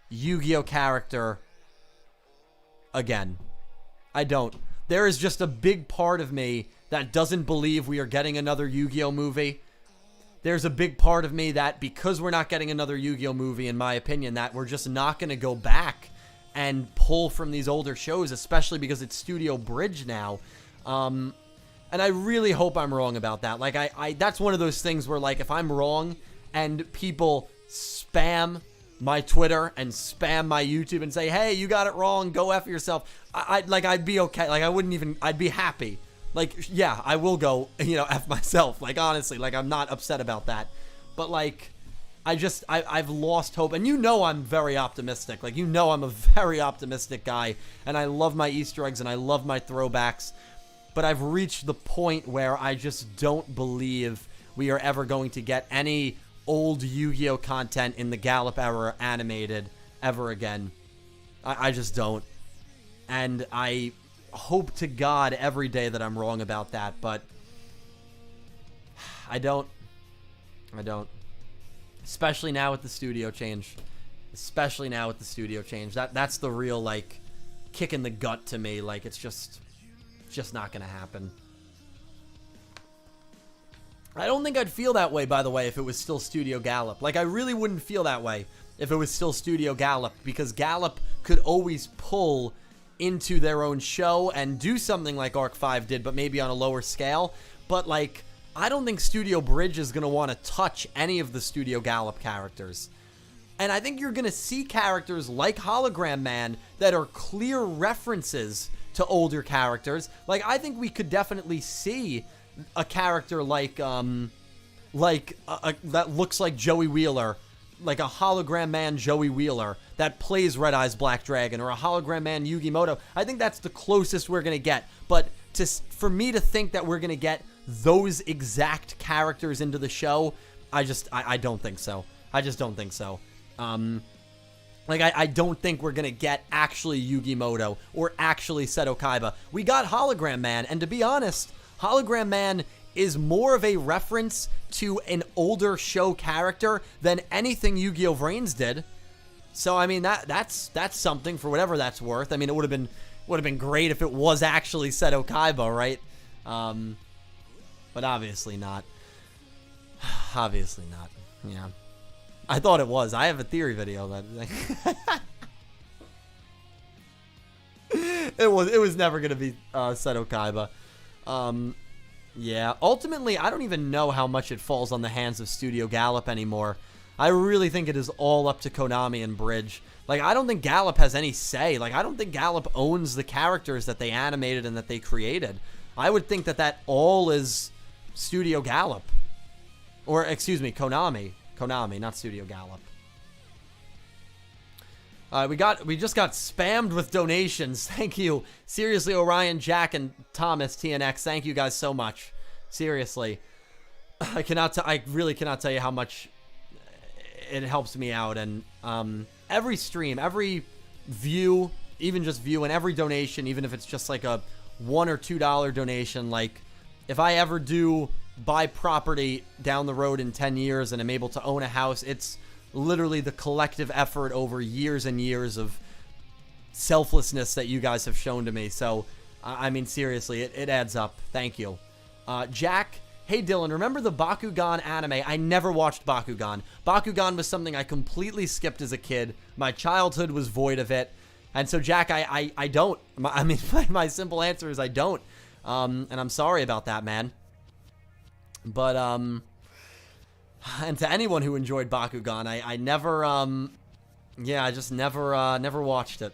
Yu-Gi-Oh! Character again. I don't. There is just a big part of me that doesn't believe we are getting another Yu-Gi-Oh! Movie. There's a big part of me that because we're not getting another Yu-Gi-Oh! Movie, in my opinion, that we're just not going to go back and pull from these older shows, especially because it's Studio Bridge now. And I really hope I'm wrong about that. Like, I that's one of those things where, like, if I'm wrong and people spam my Twitter and spam my YouTube and say, hey, you got it wrong, go F yourself, I'd be okay. Like, I'd be happy. Like, yeah, I will go, F myself. Like, honestly, like, I'm not upset about that. But, like, I've lost hope. And I'm very optimistic. Like, I'm a very optimistic guy. And I love my Easter eggs and I love my throwbacks. But I've reached the point where I just don't believe we are ever going to get any old Yu-Gi-Oh! Content in the Gallop era animated ever again. I just don't. And I hope to God every day that I'm wrong about that, but I don't. Especially now with the studio change. That's the real, like, kick in the gut to me. Like, it's just not gonna happen. I don't think I'd feel that way, by the way, if it was still Studio Gallop. Like, I really wouldn't feel that way if it was still Studio Gallop, because Gallop could always pull into their own show and do something like Arc 5 did, but maybe on a lower scale. But, like, I don't think Studio Bridge is going to want to touch any of the Studio Gallop characters. And I think you're going to see characters like Hologram Man that are clear references to older characters. Like, I think we could definitely see a character like that looks like Joey Wheeler, like a Hologram Man Joey Wheeler that plays Red Eyes Black Dragon, or a Hologram Man Yugi Moto. I think that's the closest we're going to get. But for me to think that we're going to get those exact characters into the show, I don't think so. I just don't think so. I don't think we're going to get actually Yugi Moto or actually Seto Kaiba. We got Hologram Man, and to be honest, Hologram Man is more of a reference to an older show character than anything Yu-Gi-Oh! Vrains did. So, I mean, that's something for whatever that's worth. I mean, it would have been great if it was actually Seto Kaiba, right? But obviously not. Obviously not. Yeah. I thought it was. I have a theory video that it was never gonna be Seto Kaiba. Yeah. Ultimately, I don't even know how much it falls on the hands of Studio Gallop anymore. I really think it is all up to Konami and Bridge. Like, I don't think Gallop has any say. Like, I don't think Gallop owns the characters that they animated and that they created. I would think that all is Studio Gallop. Or, excuse me, Konami. Konami, not Studio Gallop. We just got spammed with donations. Thank you. Seriously, Orion, Jack, and Thomas, TNX. Thank you guys so much. Seriously. I really cannot tell you how much it helps me out. And every stream, every view, even just view, and every donation, even if it's just like a $1 or $2 donation, like if I ever do buy property down the road in 10 years and I'm able to own a house, it's literally the collective effort over years and years of selflessness that you guys have shown to me. So, I mean, seriously, it adds up. Thank you. Jack, hey Dylan, remember the Bakugan anime? I never watched Bakugan. Bakugan was something I completely skipped as a kid. My childhood was void of it. And so, Jack, I don't. I mean, my simple answer is I don't. And I'm sorry about that, man. But, and to anyone who enjoyed Bakugan, I never, yeah, I just never watched it.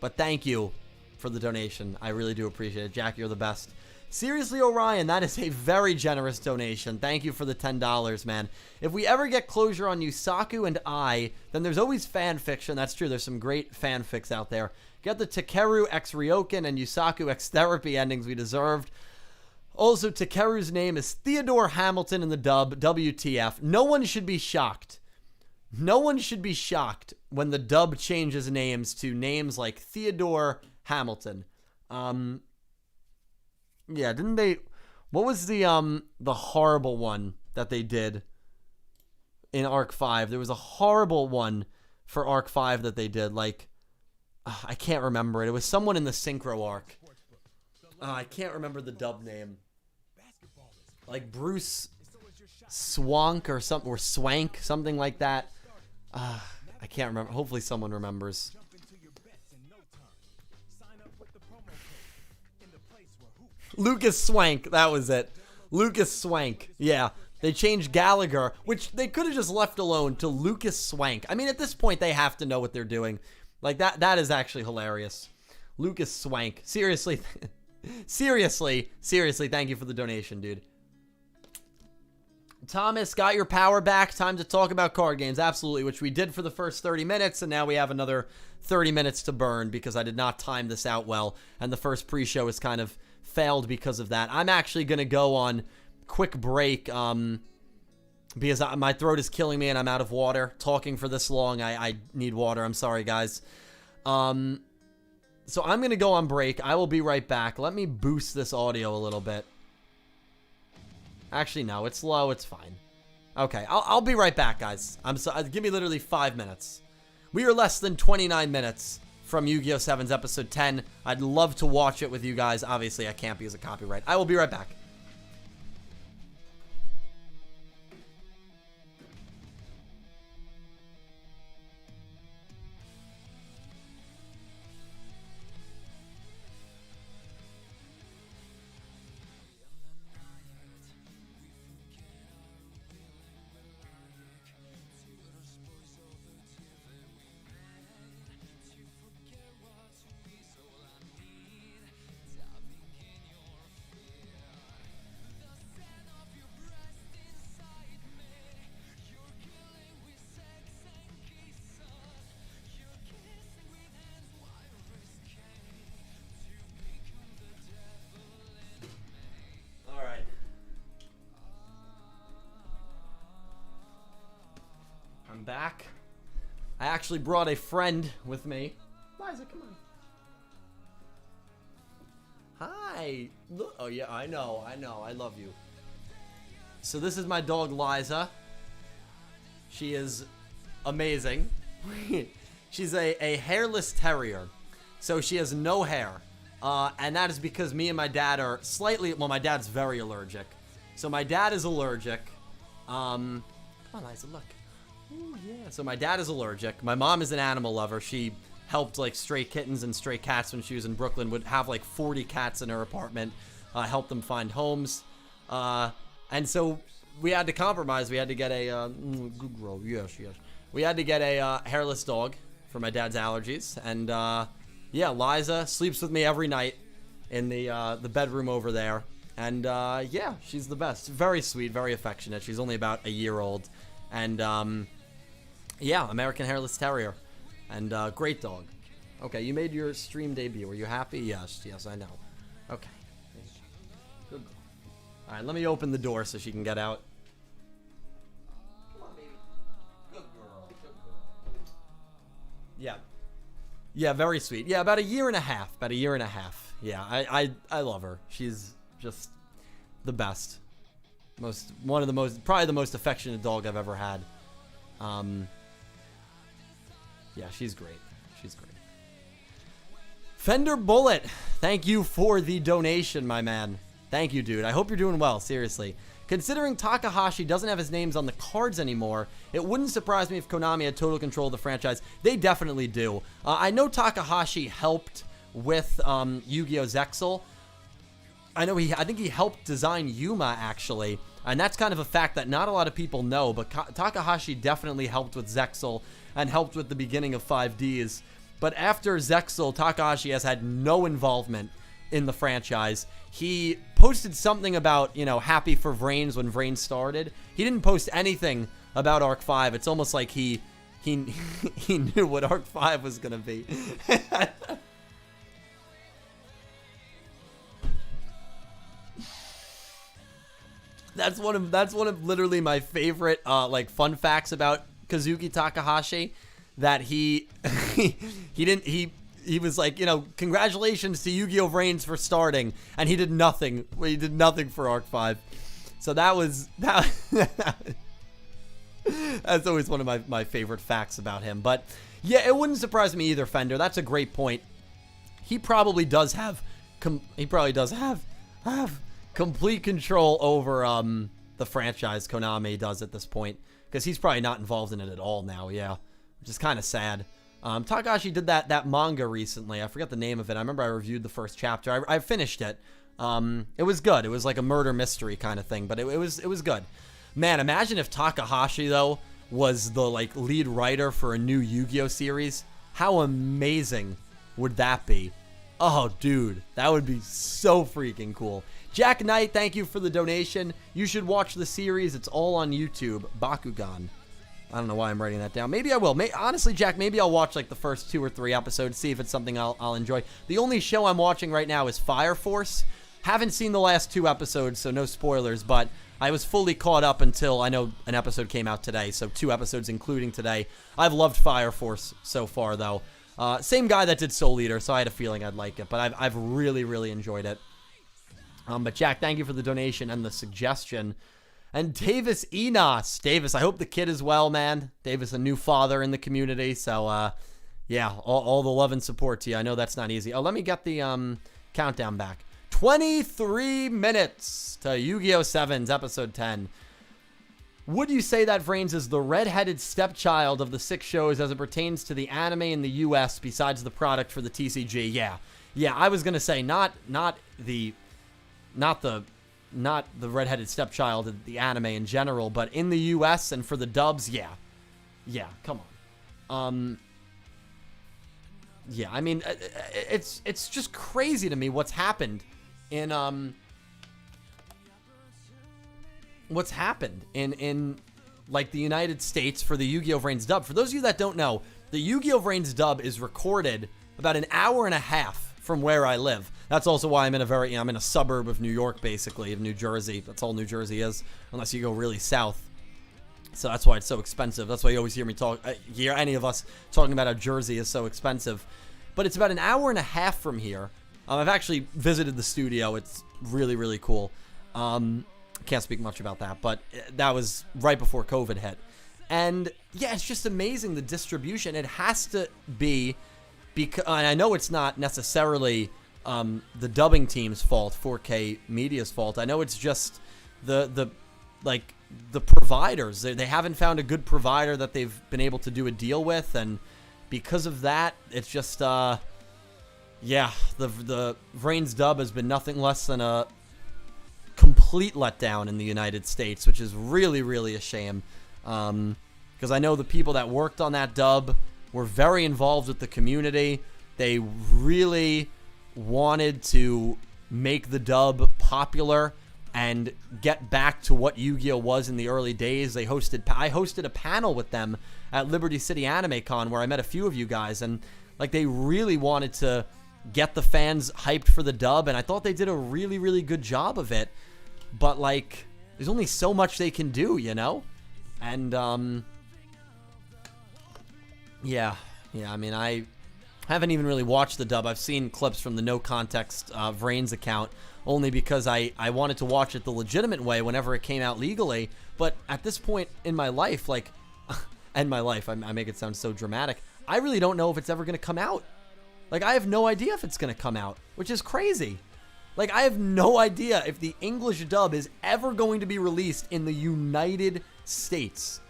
But thank you for the donation. I really do appreciate it. Jack, you're the best. Seriously, Orion, that is a very generous donation. Thank you for the $10, man. If we ever get closure on Yusaku and I, then there's always fan fiction. That's true. There's some great fanfics out there. Get the Takeru x Ryoken and Yusaku x Therapy endings we deserved. Also, Takeru's name is Theodore Hamilton in the dub, WTF. No one should be shocked. No one should be shocked when the dub changes names to names like Theodore Hamilton. Yeah, didn't they... What was the horrible one that they did in Arc 5? There was a horrible one for Arc 5 that they did. Like, I can't remember it. It was someone in the Synchro Arc. I can't remember the dub name. Like Bruce Swank or something, or Swank, something like that. I can't remember. Hopefully someone remembers. Lucas Swank, that was it. Lucas Swank. Yeah, they changed Gallagher, which they could have just left alone, to Lucas Swank. I mean, at this point, they have to know what they're doing. Like, that is actually hilarious. Lucas Swank. Seriously. Seriously, thank you for the donation, dude. Thomas, got your power back. Time to talk about card games. Absolutely, which we did for the first 30 minutes, and now we have another 30 minutes to burn because I did not time this out well, and the first pre-show is kind of failed because of that. I'm actually going to go on quick break because my throat is killing me and I'm out of water. Talking for this long, I need water. I'm sorry, guys. So I'm going to go on break. I will be right back. Let me boost this audio a little bit. Actually, no, it's low. It's fine. Okay, I'll be right back, guys. Give me literally 5 minutes. We are less than 29 minutes from Yu-Gi-Oh! 7's episode 10. I'd love to watch it with you guys. Obviously, I can't because of copyright. I will be right back. Back. I actually brought a friend with me. Liza, come on. Hi. Look. Oh, yeah, I know. I love you. So this is my dog, Liza. She is amazing. She's a hairless terrier. So she has no hair. And that is because me and my dad are slightly... Well, my dad's very allergic. So my dad is allergic. Come on, Liza, look. Ooh, yeah. So my dad is allergic. My mom is an animal lover. She helped like stray kittens and stray cats when she was in Brooklyn. Would have like 40 cats in her apartment. Help them find homes. And so we had to compromise. We had to get a good girl. Yes. We had to get a hairless dog for my dad's allergies. And yeah, Liza sleeps with me every night in the bedroom over there. And yeah, she's the best. Very sweet, very affectionate. She's only about a year old. And yeah, American Hairless Terrier. And great dog. Okay, you made your stream debut. Were you happy? Yes, yes, I know. Okay. Good girl. All right, let me open the door so she can get out. Come on, baby. Good girl. Good girl. Yeah. Yeah, very sweet. Yeah, about a year and a half. About a year and a half. Yeah, I love her. She's just the best. Probably the most affectionate dog I've ever had. Yeah, she's great. She's great. Fender Bullet, thank you for the donation, my man. Thank you, dude. I hope you're doing well, seriously. Considering Takahashi doesn't have his names on the cards anymore, it wouldn't surprise me if Konami had total control of the franchise. They definitely do. I know Takahashi helped with Yu-Gi-Oh! Zexal. I think he helped design Yuma, actually. And that's kind of a fact that not a lot of people know, but Takahashi definitely helped with Zexal and helped with the beginning of 5Ds. But after Zexal, Takahashi has had no involvement in the franchise. He posted something about, happy for Vrains when Vrains started. He didn't post anything about Arc 5. It's almost like he knew what Arc 5 was going to be. That's one of literally my favorite fun facts about Kazuki Takahashi, that he was like, congratulations to Yu-Gi-Oh! Vrains for starting, and he did nothing. He did nothing for Arc 5. So that's always one of my favorite facts about him. But yeah, it wouldn't surprise me either, Fender. That's a great point. He probably does have complete control over the franchise. Konami does at this point, because he's probably not involved in it at all now. Yeah, which is kind of sad. Takahashi did that manga recently. I forget the name of it. I remember I reviewed the first chapter. I finished it. It was good. It was like a murder mystery kind of thing, but it was good. Man, imagine if Takahashi though was the lead writer for a new Yu-Gi-Oh! Series. How amazing would that be? Oh, dude, that would be so freaking cool. Jack Knight, thank you for the donation. You should watch the series. It's all on YouTube. Bakugan. I don't know why I'm writing that down. Maybe I will. Honestly, Jack, maybe I'll watch the first 2 or 3 episodes, see if it's something I'll enjoy. The only show I'm watching right now is Fire Force. Haven't seen the last 2 episodes, so no spoilers, but I was fully caught up until I know an episode came out today, so 2 episodes including today. I've loved Fire Force so far, though. Same guy that did Soul Eater, so I had a feeling I'd like it, but I've really, really enjoyed it. But Jack, thank you for the donation and the suggestion. And Davis Enos. Davis, I hope the kid is well, man. Davis, a new father in the community, so yeah, all the love and support to you. I know that's not easy. Oh, let me get the countdown back. 23 minutes to Yu-Gi-Oh! 7's Episode 10. Would you say that Vrains is the red-headed stepchild of the 6 shows as it pertains to the anime in the U.S. besides the product for the TCG? Yeah. Yeah, I was going to say not the red-headed stepchild of the anime in general, but in the U.S. and for the dubs, yeah. Yeah, come on. Yeah, I mean, it's just crazy to me what's happened in the United States for the Yu-Gi-Oh! Vrains dub. For those of you that don't know, the Yu-Gi-Oh! Vrains dub is recorded about an hour and a half from where I live. That's also why I'm in a suburb of New York, basically, of New Jersey. That's all New Jersey is, unless you go really south. So that's why it's so expensive. That's why you always hear me hear any of us talking about how Jersey is so expensive. But it's about an hour and a half from here. I've actually visited the studio. It's really, really cool. Can't speak much about that, but that was right before COVID hit. And yeah, it's just amazing, the distribution. It has to be, because, and I know it's not necessarily the dubbing team's fault, 4K Media's fault. I know it's just the providers. They haven't found a good provider that they've been able to do a deal with, and because of that, it's just yeah, the Vrains dub has been nothing less than a complete letdown in the United States, which is really, really a shame. Because I know the people that worked on that dub were very involved with the community. They really wanted to make the dub popular and get back to what Yu-Gi-Oh was in the early days. I hosted a panel with them at Liberty City Anime Con where I met a few of you guys, and like they really wanted to get the fans hyped for the dub, and I thought they did a really, really good job of it. But like, there's only so much they can do, you know? And yeah, I mean, I haven't even really watched the dub. I've seen clips from the No Context Vrains account, only because I wanted to watch it the legitimate way whenever it came out legally. But at this point in my life, like, I make it sound so dramatic, I really don't know if it's ever going to come out. Like, I have no idea if it's going to come out, which is crazy. Like, I have no idea if the English dub is ever going to be released in the United States.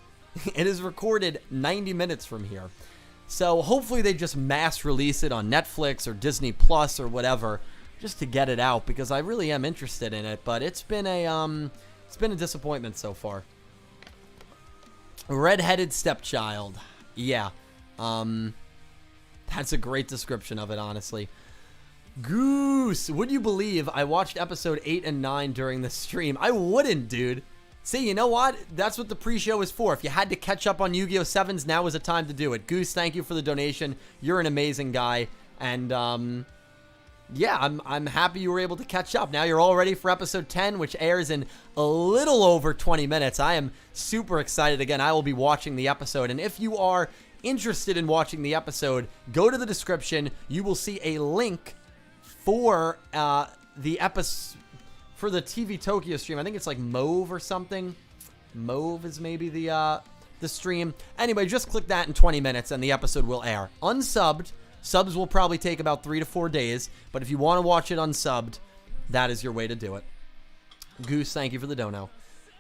It is recorded 90 minutes from here. So hopefully they just mass release it on Netflix or Disney Plus or whatever, just to get it out, because I really am interested in it. But it's been a disappointment so far. Red-headed stepchild. Yeah. That's a great description of it, honestly. Goose, would you believe I watched episode 8 and 9 during the stream? I wouldn't, dude. See, you know what? That's what the pre-show is for. If you had to catch up on Yu-Gi-Oh! 7s, now is the time to do it. Goose, thank you for the donation. You're an amazing guy. And, yeah, I'm happy you were able to catch up. Now you're all ready for episode 10, which airs in a little over 20 minutes. I am super excited. Again, I will be watching the episode. And if you are interested in watching the episode, go to the description. You will see a link for the episode, for the TV Tokyo stream. I think it's like Mauve or something. Mauve is maybe the stream. Anyway, just click that in 20 minutes and the episode will air. Unsubbed. Subs will probably take about 3 to 4 days, but if you want to watch it unsubbed, that is your way to do it. Goose, thank you for the dono.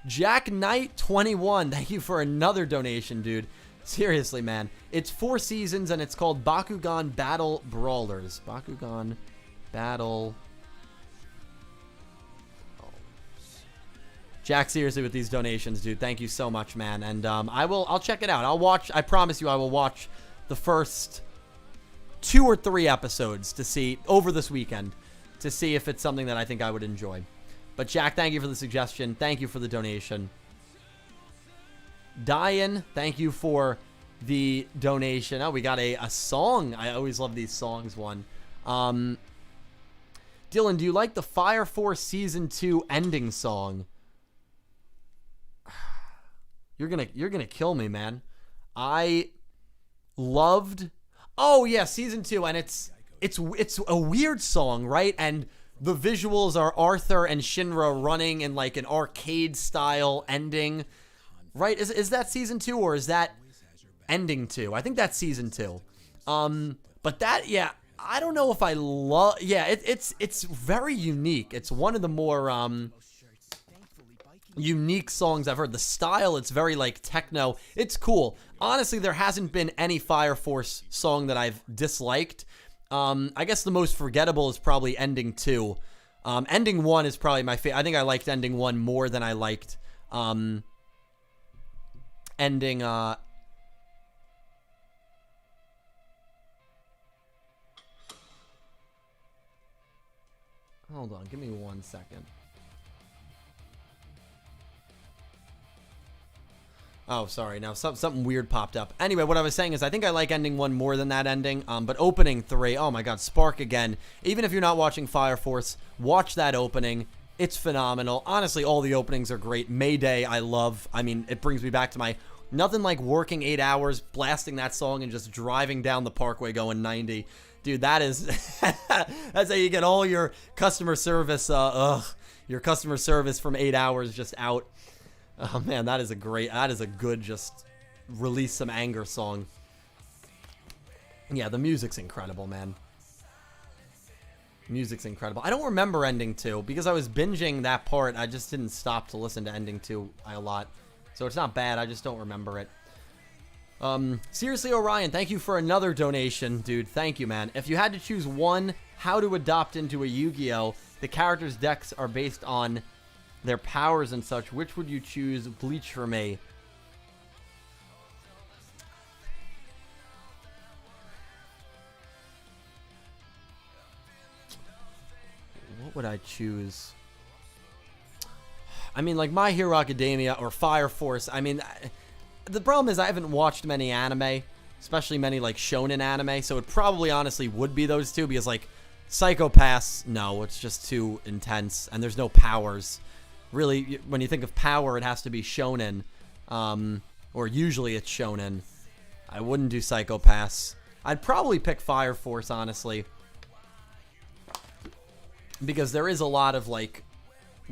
Jack Knight 21, thank you for another donation, dude. Seriously, man. It's 4 seasons and it's called Bakugan Battle Brawlers. Bakugan Battle. Jack, seriously, with these donations, dude, thank you so much, man. And I'll check it out. I promise you I will watch the first 2 or 3 episodes to see over this weekend to see if it's something that I think I would enjoy. But Jack, thank you for the suggestion. Thank you for the donation. Diane, thank you for the donation. Oh, we got a song. I always love these songs one. Dylan, do you like the Fire Force Season 2 ending song? You're gonna kill me, man. I loved. Oh yeah, Season 2, and it's a weird song, right? And the visuals are Arthur and Shinra running in like an arcade style ending, right? Is that Season 2 or is that Ending 2? I think that's Season 2. But that, yeah, I don't know if I love. Yeah, it's very unique. It's one of the more unique songs I've heard. The style, it's very like techno. It's cool. Honestly, there hasn't been any Fire Force song that I've disliked. I guess the most forgettable is probably Ending 2. Ending 1 is probably my favorite. I think I liked Ending 1 more than I liked Ending hold on, give me 1 second. Oh, sorry. Now something weird popped up. Anyway, what I was saying is I think I like Ending 1 more than that ending. But Opening 3, oh my god, Spark again. Even if you're not watching Fire Force, watch that opening. It's phenomenal. Honestly, all the openings are great. Mayday, I love. I mean, it brings me back to my... Nothing like working 8 hours, blasting that song, and just driving down the parkway going 90. Dude, that is... that's how you get all your customer service, your customer service from 8 hours just out. Oh man, that is a good just release some anger song. Yeah, the music's incredible, man. Music's incredible. I don't remember Ending 2 because I was binging that part. I just didn't stop to listen to Ending 2 a lot. So it's not bad, I just don't remember it. Seriously, Orion, thank you for another donation, dude. Thank you, man. If you had to choose one how to adopt into a Yu-Gi-Oh, the characters' decks are based on their powers and such, which would you choose? Bleach for me. What would I choose? I mean, like My Hero Academia or Fire Force. I mean, the problem is I haven't watched many anime, especially many like shonen anime, so it probably honestly would be those two because like Psycho Pass, no, it's just too intense and there's no powers. Really, when you think of power, it has to be shonen, or usually it's shonen. I wouldn't do Psycho Pass. I'd probably pick Fire Force, honestly, because there is a lot of like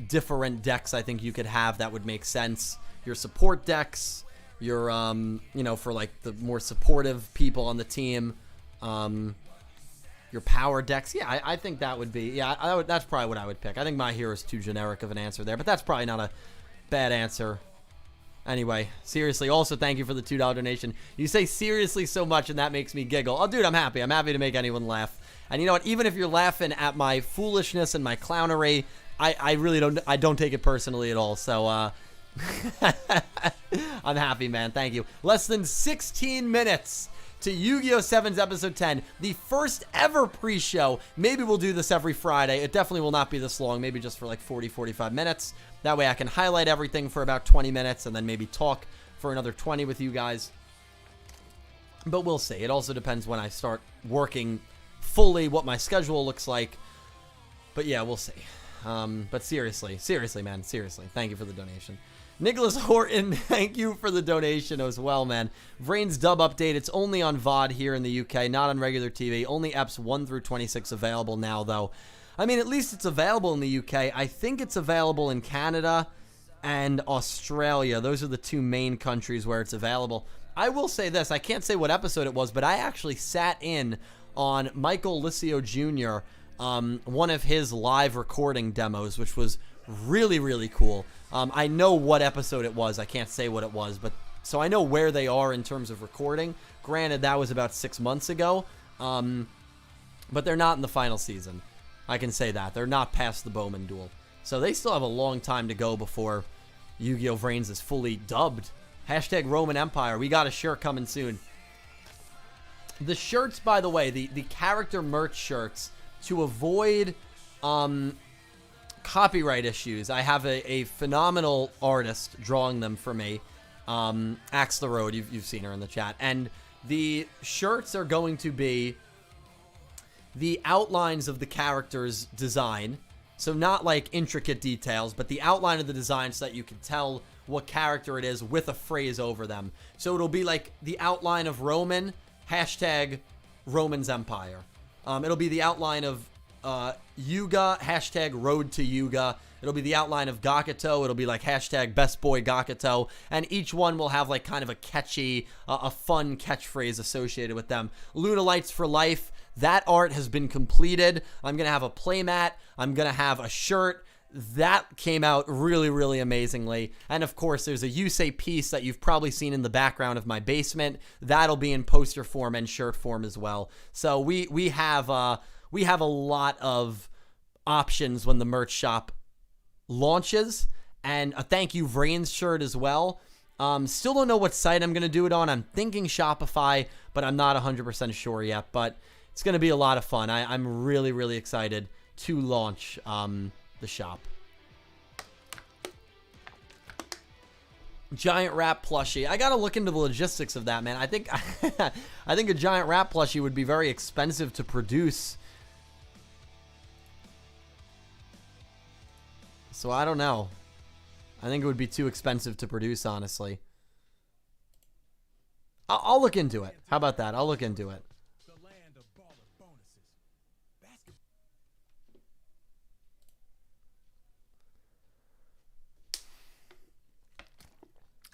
different decks I think you could have that would make sense. Your support decks, your you know, for like the more supportive people on the team, your power decks. Yeah, I think that would be, yeah, that's probably what I would pick. I think My Hero is too generic of an answer there, but that's probably not a bad answer. Anyway, seriously, also thank you for the $2 donation. You say seriously so much, and that makes me giggle. Oh, dude, I'm happy. I'm happy to make anyone laugh. And you know what? Even if you're laughing at my foolishness and my clownery, I really don't take it personally at all. So, I'm happy, man. Thank you. Less than 16 minutes to Yu-Gi-Oh! 7's Episode 10, the first ever pre-show. Maybe we'll do this every Friday. It definitely will not be this long, maybe just for like 40, 45 minutes. That way I can highlight everything for about 20 minutes and then maybe talk for another 20 with you guys. But we'll see. It also depends when I start working fully, what my schedule looks like. But yeah, we'll see. But seriously, man, seriously, thank you for the donation. Nicholas Horton, thank you for the donation as well, man. Vrain's dub update. It's only on VOD here in the UK, not on regular TV. Only EPs 1 through 26 available now, though. I mean, at least it's available in the UK. I think it's available in Canada and Australia. Those are the two main countries where it's available. I will say this. I can't say what episode it was, but I actually sat in on Michael Licio Jr., one of his live recording demos, which was really, really cool. I know what episode it was. I can't say what it was, but so I know where they are in terms of recording. Granted, that was about 6 months ago, but they're not in the final season. I can say that. They're not past the Bowman duel. So they still have a long time to go before Yu-Gi-Oh! Vrains is fully dubbed. Hashtag Roman Empire. We got a shirt coming soon. The shirts, by the way, the character merch shirts, to avoid copyright issues, I have a phenomenal artist drawing them for me. Axe the Road, you've seen her in the chat. And the shirts are going to be the outlines of the character's design. So not like intricate details, but the outline of the design so that you can tell what character it is with a phrase over them. So it'll be like the outline of Roman, hashtag Roman's Empire. It'll be the outline of Yuga, hashtag Road to Yuga. It'll be the outline of Gakuto. It'll be like hashtag Best Boy Gakuto. And each one will have like kind of a catchy, a fun catchphrase associated with them. Luna Lights for Life. That art has been completed. I'm going to have a playmat. I'm going to have a shirt. That came out really, really amazingly. And of course, there's a Yusei piece that you've probably seen in the background of my basement. That'll be in poster form and shirt form as well. So we have a lot of options when the merch shop launches. And a thank you Vrains shirt as well. Still don't know what site I'm going to do it on. I'm thinking Shopify, but I'm not 100% sure yet. But it's going to be a lot of fun. I'm really, really excited to launch the shop. Giant rat plushie. I gotta look into the logistics of that, man. I think I think a giant rat plushie would be very expensive to produce. So I don't know. I think it would be too expensive to produce, honestly. I'll look into it. How about that? I'll look into it.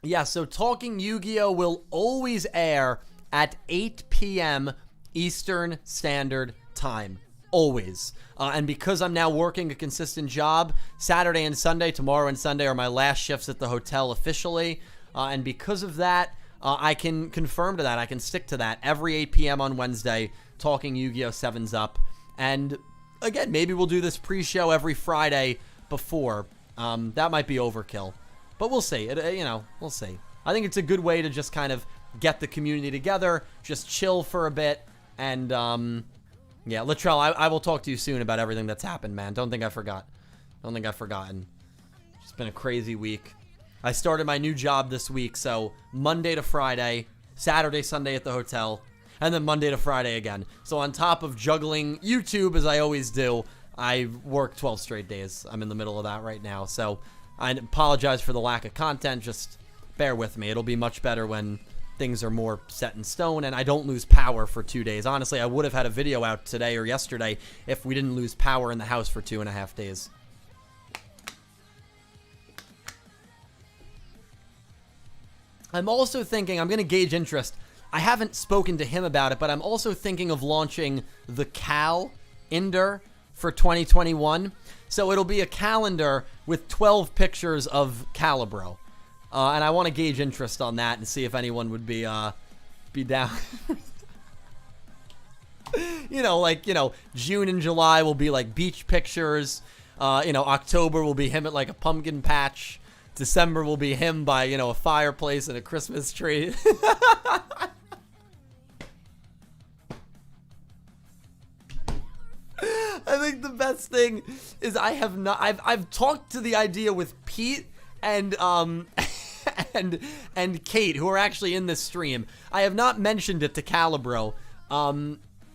Yeah, so Talking Yu-Gi-Oh! Will always air at 8 p.m. Eastern Standard Time. Always. And because I'm now working a consistent job, Saturday and Sunday, tomorrow and Sunday are my last shifts at the hotel officially. And because of that, I can confirm to that. I can stick to that. Every 8 p.m. on Wednesday, Talking Yu-Gi-Oh! 7's up. And again, maybe we'll do this pre-show every Friday before. That might be overkill. But we'll see. We'll see. I think it's a good way to just kind of get the community together, just chill for a bit, and Yeah, Latrell, I will talk to you soon about everything that's happened, man. Don't think I forgot. Don't think I've forgotten. It's been a crazy week. I started my new job this week, so Monday to Friday, Saturday, Sunday at the hotel, and then Monday to Friday again. So on top of juggling YouTube, as I always do, I work 12 straight days. I'm in the middle of that right now, so I apologize for the lack of content. Just bear with me. It'll be much better when things are more set in stone and I don't lose power for 2 days. Honestly, I would have had a video out today or yesterday if we didn't lose power in the house for 2.5 days. I'm also thinking, I'm going to gauge interest. I haven't spoken to him about it, but I'm also thinking of launching the calendar for 2021. So it'll be a calendar with 12 pictures of Calibro. And I want to gauge interest on that and see if anyone would be down. June and July will be like beach pictures. October will be him at like a pumpkin patch. December will be him by, a fireplace and a Christmas tree. I think the best thing is I've talked to the idea with Pete and and Kate, who are actually in this stream. I have not mentioned it to Calibro,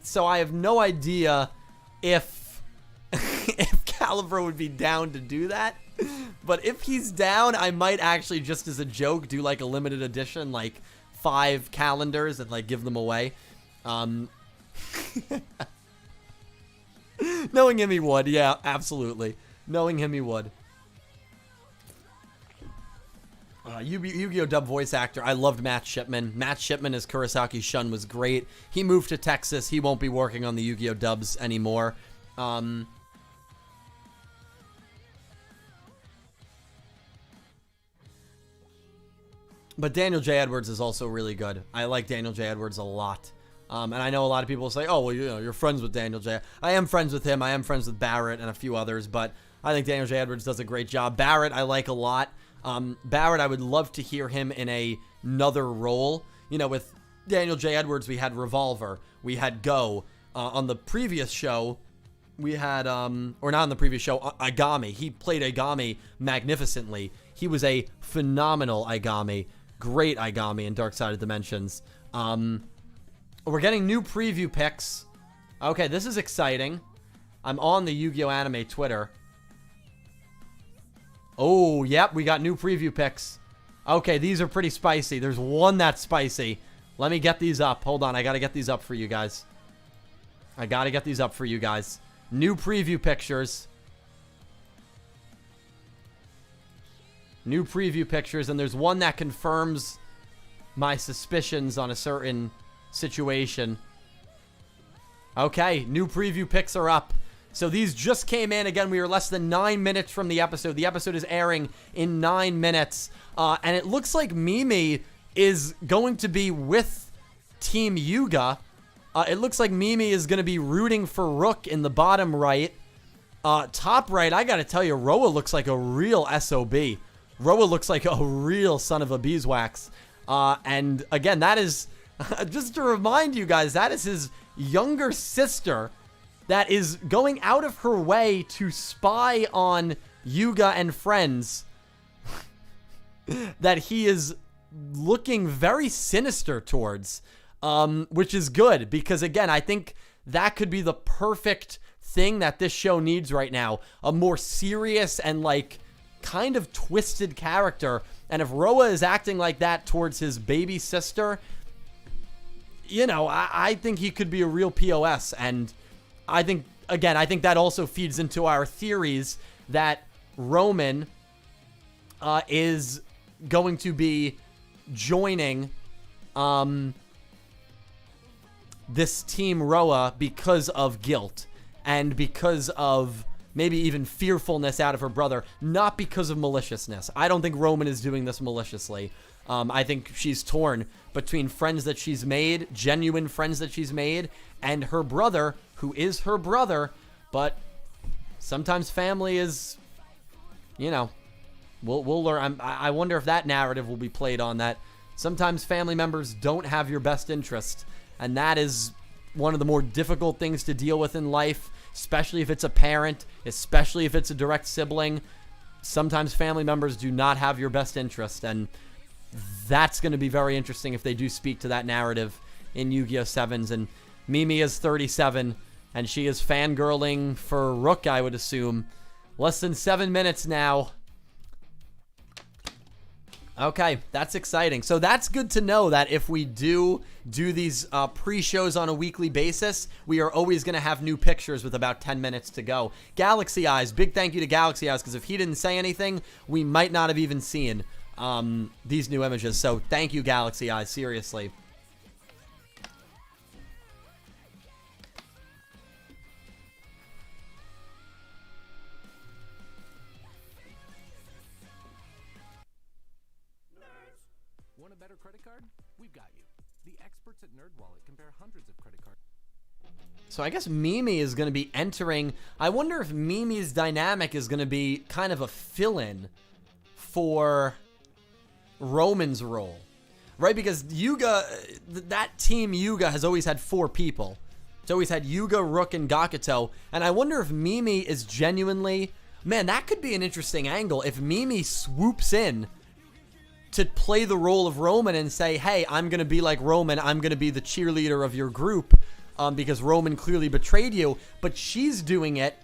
so I have no idea if Calibro would be down to do that. But if he's down, I might actually, just as a joke, do like a limited edition, like 5 calendars and like give them away. Knowing him, he would. Yeah, absolutely. Knowing him, he would. YuGiOh dub voice actor. I loved Matt Shipman. Matt Shipman as Kurosaki Shun was great. He moved to Texas. He won't be working on the YuGiOh dubs anymore. But Daniel J. Edwards is also really good. I like Daniel J. Edwards a lot. And I know a lot of people say, oh, well, you're friends with Daniel J. I am friends with him. I am friends with Barrett and a few others. But I think Daniel J. Edwards does a great job. Barrett, I like a lot. Barrett, I would love to hear him in another role. With Daniel J. Edwards, we had Revolver. We had Go. On the previous show, we had, or not on the previous show, Agami. He played Agami magnificently. He was a phenomenal Agami. Great Agami in Dark Side of Dimensions. We're getting new preview pics. Okay, this is exciting. I'm on the Yu-Gi-Oh! Anime Twitter. Oh, yep, we got new preview pics. Okay, these are pretty spicy. There's one that's spicy. Let me get these up. Hold on, I gotta get these up for you guys. New preview pictures. New preview pictures, and there's one that confirms my suspicions on a certain situation. Okay, new preview pics are up. So these just came in. Again, we are less than 9 minutes from the episode. The episode is airing in 9 minutes. And it looks like Mimi is going to be with Team Yuga. It looks like Mimi is going to be rooting for Rook in the bottom right. Top right, I got to tell you, Roa looks like a real SOB. Roa looks like a real son of a beeswax. And again, that is, just to remind you guys, that is his younger sister that is going out of her way to spy on Yuga and friends that he is looking very sinister towards, which is good because, again, I think that could be the perfect thing that this show needs right now. A more serious and, like, kind of twisted character. And if Roa is acting like that towards his baby sister, I think he could be a real POS. And I think, again, I think that also feeds into our theories that Roman is going to be joining this Team Roa because of guilt and because of maybe even fearfulness out of her brother, not because of maliciousness. I don't think Roman is doing this maliciously. I think she's torn between friends that she's made, genuine friends that she's made, and her brother, who is her brother, but sometimes family is, we'll learn. I wonder if that narrative will be played on that. Sometimes family members don't have your best interest, and that is one of the more difficult things to deal with in life, especially if it's a parent, especially if it's a direct sibling. Sometimes family members do not have your best interest, and that's going to be very interesting if they do speak to that narrative in Yu-Gi-Oh! Sevens. And Mimi is 37, and she is fangirling for Rook, I would assume. Less than 7 minutes now. Okay, that's exciting. So that's good to know that if we do these pre-shows on a weekly basis, we are always going to have new pictures with about 10 minutes to go. Galaxy Eyes, big thank you to Galaxy Eyes, because if he didn't say anything, we might not have even seen these new images. So thank you, Galaxy Eyes, seriously. Want a better credit card? We've got you. The experts at NerdWallet compare hundreds of credit cards. So I guess Mimi is going to be entering. I wonder if Mimi's dynamic is going to be kind of a fill-in for Roman's role, right? Because YuGiOh, that team YuGiOh has always had 4 people. It's always had YuGiOh, Rook, and Gakuto. And I wonder if Mimi is genuinely... Man, that could be an interesting angle. If Mimi swoops in to play the role of Roman and say, hey, I'm going to be like Roman. I'm going to be the cheerleader of your group because Roman clearly betrayed you. But she's doing it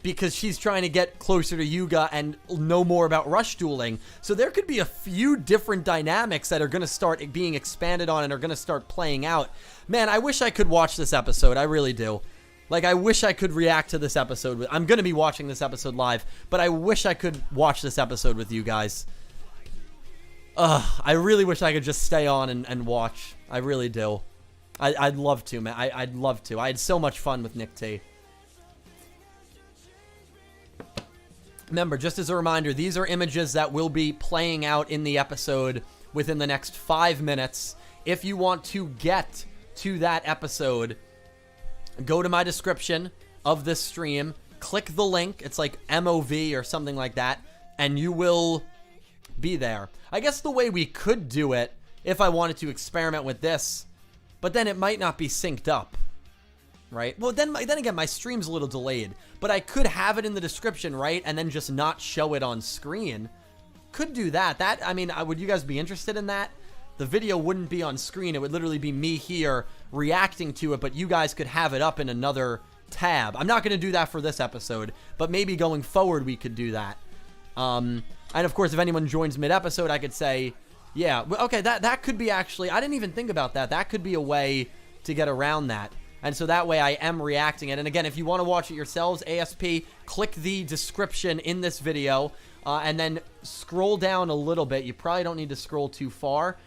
because she's trying to get closer to YuGiOh and know more about rush dueling. So there could be a few different dynamics that are going to start being expanded on and are going to start playing out. Man, I wish I could watch this episode. I really do. Like, I wish I could react to this episode. I'm going to be watching this episode live, but I wish I could watch this episode with you guys. I really wish I could just stay on and watch. I really do. I'd love to, man. I'd love to. I had so much fun with Nick T. Remember, just as a reminder, these are images that will be playing out in the episode within the next 5 minutes. If you want to get to that episode, go to my description of this stream, click the link. It's like MOV or something like that, and you will be there. I guess the way we could do it, if I wanted to experiment with this, but then it might not be synced up, right? Well, then again, my stream's a little delayed, but I could have it in the description, right? And then just not show it on screen. Could do that. I mean, would you guys be interested in that? The video wouldn't be on screen. It would literally be me here reacting to it, but you guys could have it up in another tab. I'm not going to do that for this episode, but maybe going forward we could do that. And of course, if anyone joins mid-episode, I could say, yeah, okay, that could be actually, I didn't even think about that. That could be a way to get around that. And so that way I am reacting it. And again, if you want to watch it yourselves, ASP, click the description in this video, and then scroll down a little bit. You probably don't need to scroll too far.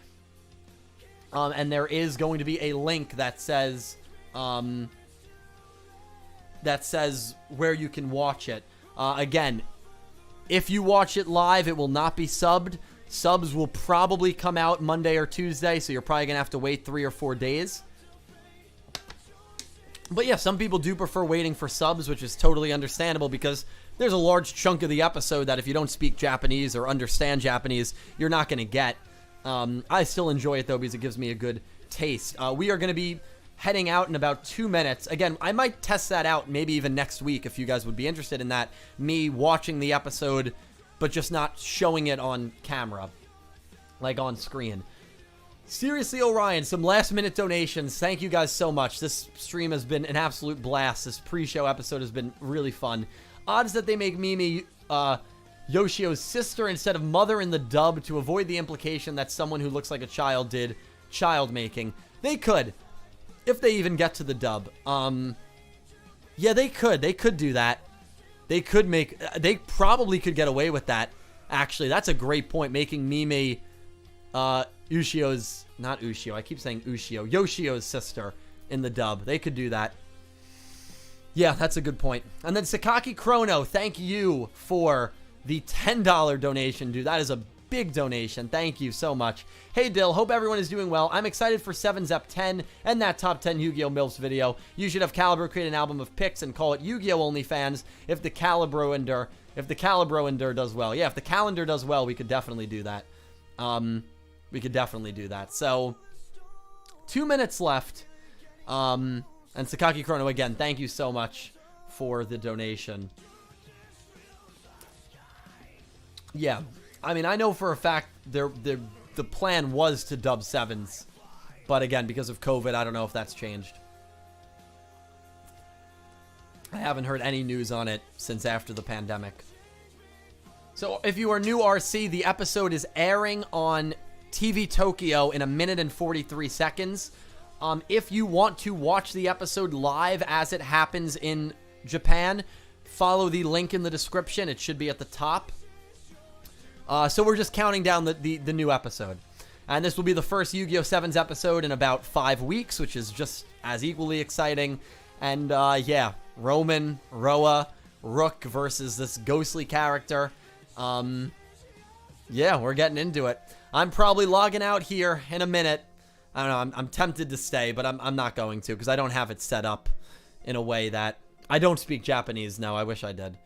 And there is going to be a link that says where you can watch it. Again, if you watch it live, it will not be subbed. Subs will probably come out Monday or Tuesday, so you're probably going to have to wait 3 or 4 days. But yeah, some people do prefer waiting for subs, which is totally understandable because there's a large chunk of the episode that if you don't speak Japanese or understand Japanese, you're not going to get. I still enjoy it, though, because it gives me a good taste. We are going to be heading out in about 2 minutes. Again, I might test that out maybe even next week if you guys would be interested in that. Me watching the episode, but just not showing it on camera, like on screen. Seriously, Orion, some last-minute donations. Thank you guys so much. This stream has been an absolute blast. This pre-show episode has been really fun. Odds that they make Mimi Yoshio's sister instead of mother in the dub to avoid the implication that someone who looks like a child did child making. They could. If they even get to the dub. Yeah, they could. They could do that. They could make... They probably could get away with that, actually. That's a great point. Making Mimi Ushio's... Not Ushio. I keep saying Ushio. Yoshio's sister in the dub. They could do that. Yeah, that's a good point. And then Sakaki Chrono, thank you for the $10 donation, dude. That is a big donation. Thank you so much. Hey, Dill. Hope everyone is doing well. I'm excited for 7's Ep 10 and that top 10 Yu-Gi-Oh! MILFs video. You should have Calibro create an album of picks and call it Yu-Gi-Oh! OnlyFans if the Calibro does well. Yeah, if the calendar does well, we could definitely do that. We could definitely do that. So, 2 minutes left. And Sakaki Chrono, again, thank you so much for the donation. Yeah, I mean, I know for a fact the plan was to dub Sevens. But again, because of COVID, I don't know if that's changed. I haven't heard any news on it since after the pandemic. So if you are new, RC, the episode is airing on TV Tokyo in 1 minute and 43 seconds. If you want to watch the episode live as it happens in Japan, follow the link in the description. It should be at the top. So we're just counting down the new episode. And this will be the first Yu-Gi-Oh! 7's episode in about 5 weeks, which is just as equally exciting. And yeah, Roman, Roa, Rook versus this ghostly character. Yeah, we're getting into it. I'm probably logging out here in a minute. I don't know, I'm tempted to stay, but I'm not going to because I don't have it set up in a way that... I don't speak Japanese, no, I wish I did.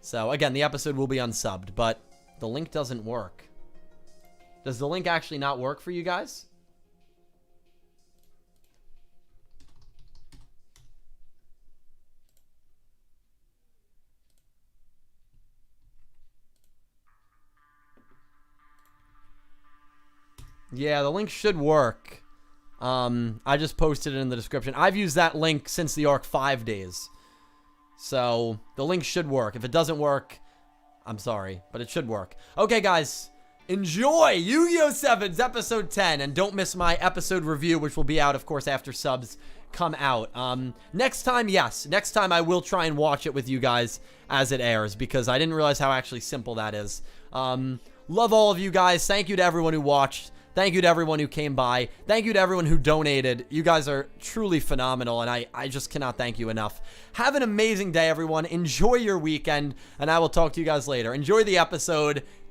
So, again, the episode will be unsubbed, but the link doesn't work. Does the link actually not work for you guys? Yeah, the link should work. I just posted it in the description. I've used that link since the Arc 5 days. So, the link should work. If it doesn't work, I'm sorry, but it should work. Okay, guys. Enjoy Yu-Gi-Oh! 7's episode 10, and don't miss my episode review, which will be out, of course, after subs come out. Next time, yes, next time I will try and watch it with you guys as it airs, because I didn't realize how actually simple that is. Love all of you guys. Thank you to everyone who watched. Thank you to everyone who came by. Thank you to everyone who donated. You guys are truly phenomenal, and I just cannot thank you enough. Have an amazing day, everyone. Enjoy your weekend, and I will talk to you guys later. Enjoy the episode.